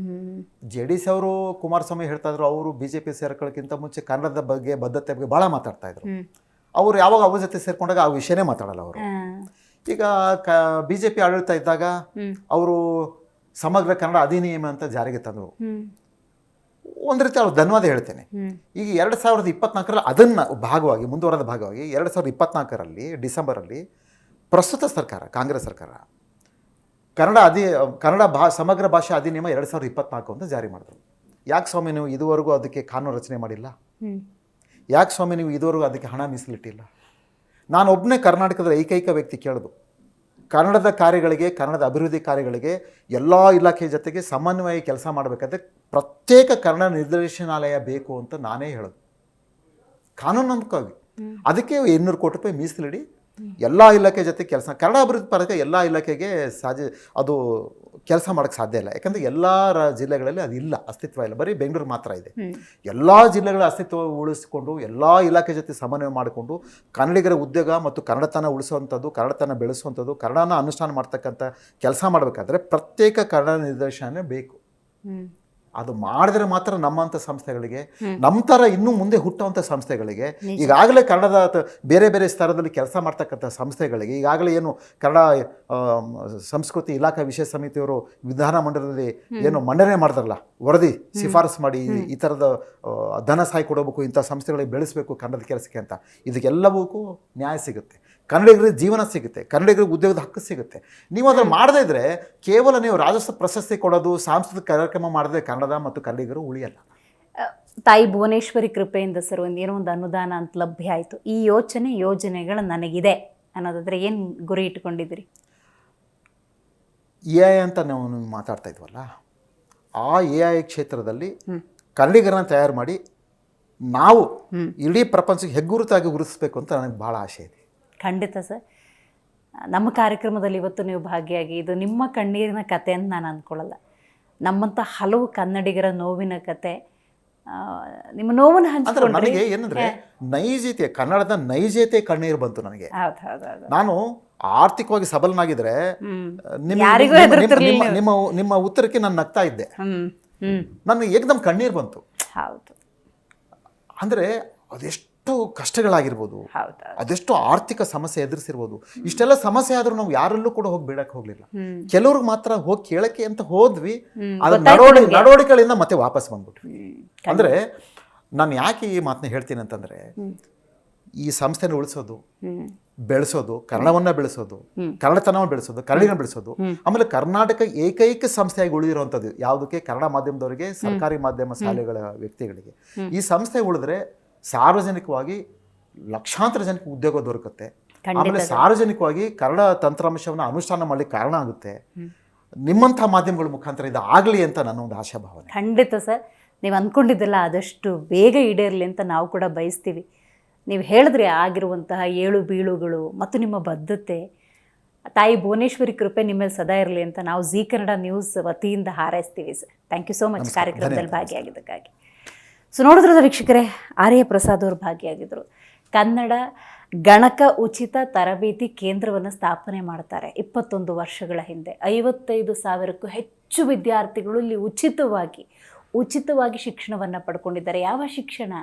JDS ಅವರು, ಕುಮಾರಸ್ವಾಮಿ ಹೇಳ್ತಾ ಇದ್ರು, ಅವರು BJP ಸೇರ್ಕೊಳ್ಳೋಕ್ಕಿಂತ ಮುಂಚೆ ಕನ್ನಡದ ಬಗ್ಗೆ, ಬದ್ಧತೆ ಬಗ್ಗೆ ಭಾಳ ಮಾತಾಡ್ತಾ ಇದ್ರು. ಅವರು ಯಾವಾಗ ಅವ್ರ ಜೊತೆ ಸೇರ್ಕೊಂಡಾಗ ಆ ವಿಷಯನೇ ಮಾತಾಡಲ್ಲ ಅವರು. ಈಗ BJP ಆಡಳಿತ ಇದ್ದಾಗ ಅವರು ಸಮಗ್ರ ಕನ್ನಡ ಅಧಿನಿಯಮ ಅಂತ ಜಾರಿಗೆ ತಂದರು. ಒಂದು ರೀತಿ ಅವ್ರು ಧನ್ಯವಾದ ಹೇಳ್ತೇನೆ. ಈಗ 2024ರಲ್ಲಿ ಅದನ್ನು ಭಾಗವಾಗಿ, ಮುಂದುವರೆದ ಭಾಗವಾಗಿ 2024ರಲ್ಲಿ ಡಿಸೆಂಬರಲ್ಲಿ ಪ್ರಸ್ತುತ ಸರ್ಕಾರ, ಕಾಂಗ್ರೆಸ್ ಸರ್ಕಾರ, ಕನ್ನಡ ಸಮಗ್ರ ಭಾಷಾ ಅಧಿನಿಯಮ 2024 ಅಂತ ಜಾರಿ ಮಾಡಿದ್ರು. ಯಾಕೆ ಸ್ವಾಮಿ ನೀವು ಇದುವರೆಗೂ ಅದಕ್ಕೆ ಕಾನೂನು ರಚನೆ ಮಾಡಿಲ್ಲ? ಯಾಕೆ ಸ್ವಾಮಿ ನೀವು ಇದುವರೆಗೂ ಅದಕ್ಕೆ ಹಣ ಮೀಸಲಿಟ್ಟಿಲ್ಲ? ನಾನು ಒಬ್ಬನೇ ಕರ್ನಾಟಕದ ಏಕೈಕ ವ್ಯಕ್ತಿ ಕೇಳೋದು, ಕನ್ನಡದ ಕಾರ್ಯಗಳಿಗೆ, ಕನ್ನಡದ ಅಭಿವೃದ್ಧಿ ಕಾರ್ಯಗಳಿಗೆ ಎಲ್ಲ ಇಲಾಖೆ ಜೊತೆಗೆ ಸಮನ್ವಯ ಕೆಲಸ ಮಾಡಬೇಕಾದ್ರೆ ಪ್ರತ್ಯೇಕ ಕನ್ನಡ ನಿರ್ದೇಶನಾಲಯ ಬೇಕು ಅಂತ ನಾನೇ ಹೇಳೋದು, ಕಾನೂನಾತ್ಮಕವಾಗಿ. ಅದಕ್ಕೆ 200 ಕೋಟಿ ರೂಪಾಯಿ ಮೀಸಲಿಡಿ, ಎಲ್ಲ ಇಲಾಖೆ ಜೊತೆ ಕೆಲಸ, ಕನ್ನಡ ಅಭಿವೃದ್ಧಿ ಪರಕ್ಕೆ ಎಲ್ಲ ಇಲಾಖೆಗೆ ಅದು ಕೆಲಸ ಮಾಡೋಕ್ಕೆ ಸಾಧ್ಯ ಇಲ್ಲ. ಯಾಕಂದರೆ ಎಲ್ಲ ಜಿಲ್ಲೆಗಳಲ್ಲಿ ಅದು ಇಲ್ಲ, ಅಸ್ತಿತ್ವ ಇಲ್ಲ, ಬರೀ ಬೆಂಗಳೂರು ಮಾತ್ರ ಇದೆ. ಎಲ್ಲ ಜಿಲ್ಲೆಗಳ ಅಸ್ತಿತ್ವ ಉಳಿಸಿಕೊಂಡು, ಎಲ್ಲ ಇಲಾಖೆ ಜೊತೆ ಸಮನ್ವಯ ಮಾಡಿಕೊಂಡು, ಕನ್ನಡಿಗರ ಉದ್ಯೋಗ ಮತ್ತು ಕನ್ನಡತನ ಉಳಿಸುವಂಥದ್ದು, ಕನ್ನಡತನ ಬೆಳೆಸುವಂಥದ್ದು, ಕನ್ನಡನ ಅನುಷ್ಠಾನ ಮಾಡ್ತಕ್ಕಂಥ ಕೆಲಸ ಮಾಡಬೇಕಾದ್ರೆ ಪ್ರತ್ಯೇಕ ಕನ್ನಡ ನಿರ್ದೇಶನ ಬೇಕು. ಅದು ಮಾಡಿದ್ರೆ ಮಾತ್ರ ನಮ್ಮಂಥ ಸಂಸ್ಥೆಗಳಿಗೆ, ನಮ್ಮ ಥರ ಇನ್ನೂ ಮುಂದೆ ಹುಟ್ಟುವಂಥ ಸಂಸ್ಥೆಗಳಿಗೆ, ಈಗಾಗಲೇ ಕನ್ನಡದ ಬೇರೆ ಬೇರೆ ಸ್ತರದಲ್ಲಿ ಕೆಲಸ ಮಾಡ್ತಕ್ಕಂಥ ಸಂಸ್ಥೆಗಳಿಗೆ, ಈಗಾಗಲೇ ಏನು ಕನ್ನಡ ಸಂಸ್ಕೃತಿ ಇಲಾಖಾ ವಿಶೇಷ ಸಮಿತಿಯವರು ವಿಧಾನಮಂಡಲದಲ್ಲಿ ಏನು ಮಂಡನೆ ಮಾಡ್ತಾರಲ್ಲ, ವರದಿ ಶಿಫಾರಸು ಮಾಡಿ ಈ ಥರದ ಧನ ಸಹಾಯ ಕೊಡಬೇಕು, ಇಂಥ ಸಂಸ್ಥೆಗಳಿಗೆ ಬೆಳೆಸಬೇಕು ಕನ್ನಡದ ಕೆಲಸಕ್ಕೆ ಅಂತ, ಇದಕ್ಕೆಲ್ಲವಕ್ಕೂ ನ್ಯಾಯ ಸಿಗುತ್ತೆ, ಕನ್ನಡಿಗರಿಗೆ ಜೀವನ ಸಿಗುತ್ತೆ, ಕನ್ನಡಿಗರಿಗೆ ಉದ್ಯೋಗದ ಹಕ್ಕು ಸಿಗುತ್ತೆ. ನೀವು ಅದನ್ನು ಮಾಡದೇ ಇದ್ದರೆ ಕೇವಲ ನೀವು ರಾಜ್ಯೋತ್ಸವ ಪ್ರಶಸ್ತಿ ಕೊಡೋದು, ಸಾಂಸ್ಕೃತಿಕ ಕಾರ್ಯಕ್ರಮ ಮಾಡಿದ್ರೆ ಕನ್ನಡ ಮತ್ತು ಕನ್ನಡಿಗರು ಉಳಿಯಲ್ಲ. ತಾಯಿ ಭುವನೇಶ್ವರಿ ಕೃಪೆಯಿಂದ ಸರ್ ಏನೋ ಒಂದು ಅನುದಾನ ಅಂತ ಲಭ್ಯ ಆಯಿತು. ಈ ಯೋಜನೆಗಳು ನನಗಿದೆ ಅನ್ನೋದಾದರೆ ಏನು ಗುರಿ ಇಟ್ಕೊಂಡಿದ್ದೀರಿ? AI ಅಂತ ನಾವು ಮಾತಾಡ್ತಾ ಇದ್ವಲ್ಲ, ಆ AI ಕ್ಷೇತ್ರದಲ್ಲಿ ಕನ್ನಡಿಗರನ್ನ ತಯಾರು ಮಾಡಿ ನಾವು ಇಡೀ ಪ್ರಪಂಚಕ್ಕೆ ಹೆಗ್ಗುರುತಾಗಿ ಗುರುತಿಸ್ಬೇಕು ಅಂತ ನನಗೆ ಭಾಳ ಆಸೆ ಇದೆ. ಖಂಡಿತ ಸರ್. ನಮ್ಮ ಕಾರ್ಯಕ್ರಮದಲ್ಲಿ ಇವತ್ತು ನೀವು ಭಾಗಿಯಾಗಿ ಇದು ನಿಮ್ಮ ಕಣ್ಣೀರಿನ ಕತೆ ಅಂತ ನಾನು ಅಂದ್ಕೊಳ್ಳಲ್ಲ. ನಮ್ಮಂಥ ಹಲವು ಕನ್ನಡಿಗರ ನೋವಿನ ಕತೆ. ನಿಮ್ಮ ನೋವನ್ನು ಅಂದ್ರೆ ಹಂಚ್ಕೊಂಡ್ರಿ. ನನಗೆ ಏನಂದ್ರೆ ನೈಜತೆ, ಕನ್ನಡದ ನೈಜತೆ ಕಣ್ಣೀರು ಬಂತು ನನಗೆ. ಹೌದು ಹೌದು ಹೌದು. ನಾನು ಆರ್ಥಿಕವಾಗಿ ಸಬಲನಾಗಿದ್ರೆ ಯಾರಿಗೂ ಹೆದರ್ತಿರ್ಲಿಲ್ಲ ನೀವು. ನಿಮ್ಮ ನಿಮ್ಮ ಉತ್ತರಕ್ಕೆ ನಾನು ನಗ್ತಾ ಇದ್ದೆ. ನನಗೆ ಏಕದಮ್ ಕಣ್ಣೀರು ಬಂತು. ಹೌದು ಅಂದ್ರೆ ಅದೆಷ್ಟು ಕಷ್ಟಗಳಾಗಿರ್ಬೋದು, ಹೌದು ಅದೆಷ್ಟು ಆರ್ಥಿಕ ಸಮಸ್ಯೆ ಎದುರಿಸಿರ್ಬೋದು. ಇಷ್ಟೆಲ್ಲ ಸಮಸ್ಯೆ ಆದ್ರೂ ನಾವು ಯಾರಲ್ಲೂ ಕೂಡ ಹೋಗಿ ಬೇಡಕ್ಕೆ ಹೋಗ್ಲಿಲ್ಲ. ಕೆಲವ್ರಿಗೆ ಮಾತ್ರ ಹೋಗಿ ಕೇಳಕ್ಕೆ ಅಂತ ಹೋದ್ವಿ. ಅದ್ರ ನಡವಳಿಕೆಗಳಿಂದ ಮತ್ತೆ ವಾಪಸ್ ಬಂದ್ಬಿಟ್ವಿ. ಅಂದ್ರೆ ನಾನು ಯಾಕೆ ಈ ಮಾತನ್ನ ಹೇಳ್ತೀನಿ ಅಂತಂದ್ರೆ, ಈ ಸಂಸ್ಥೆನ ಉಳಿಸೋದು, ಬೆಳೆಸೋದು, ಕನ್ನಡವನ್ನ ಬೆಳೆಸೋದು, ಕನ್ನಡತನವನ್ನು ಬೆಳೆಸೋದು, ಕನ್ನಡಿಗನ ಬೆಳೆಸೋದು, ಆಮೇಲೆ ಕರ್ನಾಟಕ ಏಕೈಕ ಸಂಸ್ಥೆಯಾಗಿ ಉಳಿದಿರುವಂಥದ್ದು ಯಾವುದಕ್ಕೆ, ಕನ್ನಡ ಮಾಧ್ಯಮದವರಿಗೆ, ಸರ್ಕಾರಿ ಮಾಧ್ಯಮ ಶಾಲೆಗಳ ವ್ಯಕ್ತಿಗಳಿಗೆ. ಈ ಸಂಸ್ಥೆ ಉಳಿದ್ರೆ ಸಾರ್ವಜನಿಕವಾಗಿ ಲಕ್ಷಾಂತರ ಜನಕ್ಕೆ ಉದ್ಯೋಗ ದೊರಕುತ್ತೆ. ಆಮೇಲೆ ಸಾರ್ವಜನಿಕವಾಗಿ ಕನ್ನಡ ತಂತ್ರಾಂಶವನ್ನು ಅನುಷ್ಠಾನ ಮಾಡ್ಲಿಕ್ಕೆ ಕಾರಣ ಆಗುತ್ತೆ. ನಿಮ್ಮಂಥ ಮಾಧ್ಯಮಗಳ ಮುಖಾಂತರ ಇದು ಆಗಲಿ ಅಂತ ನನ್ನ ಒಂದು ಆಶಾಭಾವನೆ. ಖಂಡಿತ ಸರ್, ನೀವು ಅಂದ್ಕೊಂಡಿದ್ದೆಲ್ಲ ಆದಷ್ಟು ಬೇಗ ಈಡೇರಲಿ ಅಂತ ನಾವು ಕೂಡ ಬಯಸ್ತೀವಿ. ನೀವು ಹೇಳಿದ್ರೆ ಆಗಿರುವಂತಹ ಏಳು ಬೀಳುಗಳು ಮತ್ತು ನಿಮ್ಮ ಬದ್ಧತೆ, ತಾಯಿ ಭುವನೇಶ್ವರಿ ಕೃಪೆ ನಿಮ್ಮ ಮೇಲೆ ಸದಾ ಇರಲಿ ಅಂತ ನಾವು ಜೀ ಕನ್ನಡ ನ್ಯೂಸ್ ವತಿಯಿಂದ ಹಾರೈಸ್ತೀವಿ sir. Thank you so much ಕಾರ್ಯಕ್ರಮದಲ್ಲಿ ಭಾಗಿಯಾಗಿದ್ದಕ್ಕಾಗಿ. ಸೊ ನೋಡಿದ್ರದ ವೀಕ್ಷಕರೇ, ಆರ್ಯ ಪ್ರಸಾದ್ ಅವರು ಭಾಗಿಯಾಗಿದ್ದರು. ಕನ್ನಡ ಗಣಕ ಉಚಿತ ತರಬೇತಿ ಕೇಂದ್ರವನ್ನು ಸ್ಥಾಪನೆ ಮಾಡ್ತಾರೆ 21 ವರ್ಷಗಳ ಹಿಂದೆ. 55,000ಕ್ಕೂ ಹೆಚ್ಚು ವಿದ್ಯಾರ್ಥಿಗಳು ಇಲ್ಲಿ ಉಚಿತವಾಗಿ ಶಿಕ್ಷಣವನ್ನು ಪಡ್ಕೊಂಡಿದ್ದಾರೆ. ಯಾವ ಶಿಕ್ಷಣ?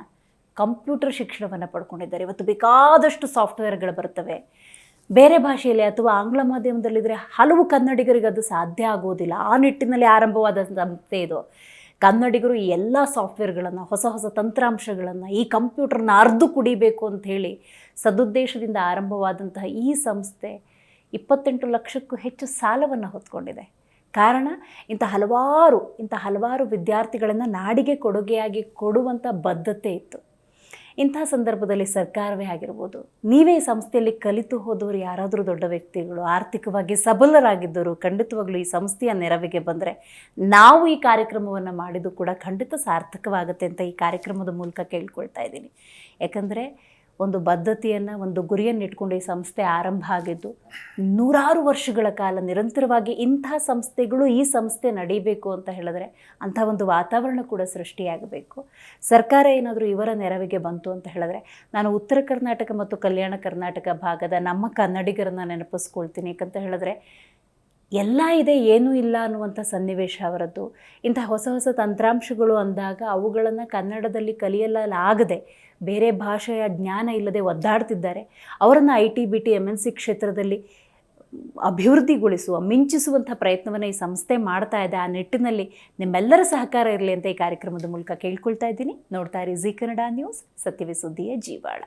ಕಂಪ್ಯೂಟರ್ ಶಿಕ್ಷಣವನ್ನು ಪಡ್ಕೊಂಡಿದ್ದಾರೆ. ಇವತ್ತು ಬೇಕಾದಷ್ಟು ಸಾಫ್ಟ್ವೇರ್ಗಳು ಬರ್ತವೆ ಬೇರೆ ಭಾಷೆಯಲ್ಲಿ ಅಥವಾ ಆಂಗ್ಲ ಮಾಧ್ಯಮದಲ್ಲಿದ್ದರೆ ಹಲವು ಕನ್ನಡಿಗರಿಗೆ ಅದು ಸಾಧ್ಯ ಆಗೋದಿಲ್ಲ. ಆ ನಿಟ್ಟಿನಲ್ಲಿ ಆರಂಭವಾದ ಸಂಸ್ಥೆ ಇದು. ಕನ್ನಡಿಗರು ಈ ಎಲ್ಲ ಸಾಫ್ಟ್ವೇರ್ಗಳನ್ನು, ಹೊಸ ಹೊಸ ತಂತ್ರಾಂಶಗಳನ್ನು, ಈ ಕಂಪ್ಯೂಟರ್ನ ಅರ್ದು ಕುಡಿಬೇಕು ಅಂತ ಹೇಳಿ ಸದುದ್ದೇಶದಿಂದ ಆರಂಭವಾದಂತಹ ಈ ಸಂಸ್ಥೆ 28 ಲಕ್ಷಕ್ಕೂ ಹೆಚ್ಚು ಸಾಲವನ್ನು ಹೊತ್ಕೊಂಡಿದೆ. ಕಾರಣ ಇಂಥ ಹಲವಾರು ವಿದ್ಯಾರ್ಥಿಗಳನ್ನು ನಾಡಿಗೆ ಕೊಡುಗೆಯಾಗಿ ಕೊಡುವಂಥ ಬದ್ಧತೆ ಇತ್ತು. ಇಂಥ ಸಂದರ್ಭದಲ್ಲಿ ಸರ್ಕಾರವೇ ಆಗಿರ್ಬೋದು, ನೀವೇ ಈ ಸಂಸ್ಥೆಯಲ್ಲಿ ಕಲಿತು ಹೋದವರು ಯಾರಾದರೂ ದೊಡ್ಡ ವ್ಯಕ್ತಿಗಳು, ಆರ್ಥಿಕವಾಗಿ ಸಬಲರಾಗಿದ್ದರು ಖಂಡಿತವಾಗ್ಲೂ ಈ ಸಂಸ್ಥೆಯ ನೆರವಿಗೆ ಬಂದರೆ ನಾವು ಈ ಕಾರ್ಯಕ್ರಮವನ್ನು ಮಾಡಿದ್ದು ಕೂಡ ಖಂಡಿತ ಸಾರ್ಥಕವಾಗುತ್ತೆ ಅಂತ ಈ ಕಾರ್ಯಕ್ರಮದ ಮೂಲಕ ಕೇಳ್ಕೊಳ್ತಾ ಇದ್ದೀನಿ. ಯಾಕಂದರೆ ಒಂದು ಬದ್ಧತೆಯನ್ನು, ಒಂದು ಗುರಿಯನ್ನು ಇಟ್ಕೊಂಡು ಈ ಸಂಸ್ಥೆ ಆರಂಭ ಆಗಿದ್ದು ನೂರಾರು ವರ್ಷಗಳ ಕಾಲ ನಿರಂತರವಾಗಿ ಇಂಥ ಸಂಸ್ಥೆಗಳು, ಈ ಸಂಸ್ಥೆ ನಡೀಬೇಕು ಅಂತ ಹೇಳಿದ್ರೆ ಅಂಥ ಒಂದು ವಾತಾವರಣ ಕೂಡ ಸೃಷ್ಟಿಯಾಗಬೇಕು. ಸರ್ಕಾರ ಏನಾದರೂ ಇವರ ನೆರವಿಗೆ ಬಂತು ಅಂತ ಹೇಳಿದ್ರೆ ನಾನು ಉತ್ತರ ಕರ್ನಾಟಕ ಮತ್ತು ಕಲ್ಯಾಣ ಕರ್ನಾಟಕ ಭಾಗದ ನಮ್ಮ ಕನ್ನಡಿಗರನ್ನು ನೆನಪಿಸ್ಕೊಳ್ತೀನಿ. ಯಾಕಂತ ಹೇಳಿದ್ರೆ ಎಲ್ಲ ಇದೆ, ಏನೂ ಇಲ್ಲ ಅನ್ನುವಂಥ ಸನ್ನಿವೇಶ ಅವರದ್ದು. ಇಂಥ ಹೊಸ ಹೊಸ ತಂತ್ರಾಂಶಗಳು ಅಂದಾಗ ಅವುಗಳನ್ನು ಕನ್ನಡದಲ್ಲಿ ಕಲಿಯಲಾಗದೆ ಬೇರೆ ಭಾಷೆಯ ಜ್ಞಾನ ಇಲ್ಲದೆ ಒದ್ದಾಡ್ತಿದ್ದಾರೆ. ಅವರನ್ನು IT, BT, MNC ಕ್ಷೇತ್ರದಲ್ಲಿ ಅಭಿವೃದ್ಧಿಗೊಳಿಸುವ, ಮಿಂಚಿಸುವಂಥ ಪ್ರಯತ್ನವನ್ನು ಈ ಸಂಸ್ಥೆ ಮಾಡ್ತಾ ಇದೆ. ಆ ನಿಟ್ಟಿನಲ್ಲಿ ನಿಮ್ಮೆಲ್ಲರ ಸಹಕಾರ ಇರಲಿ ಅಂತ ಈ ಕಾರ್ಯಕ್ರಮದ ಮೂಲಕ ಕೇಳ್ಕೊಳ್ತಾ ಇದ್ದೀನಿ. ನೋಡ್ತಾ ಇರಿ ಜೀ ಕನ್ನಡ ನ್ಯೂಸ್, ಸತ್ಯವೇ ಸುದ್ದಿಯ ಜೀವಾಳ.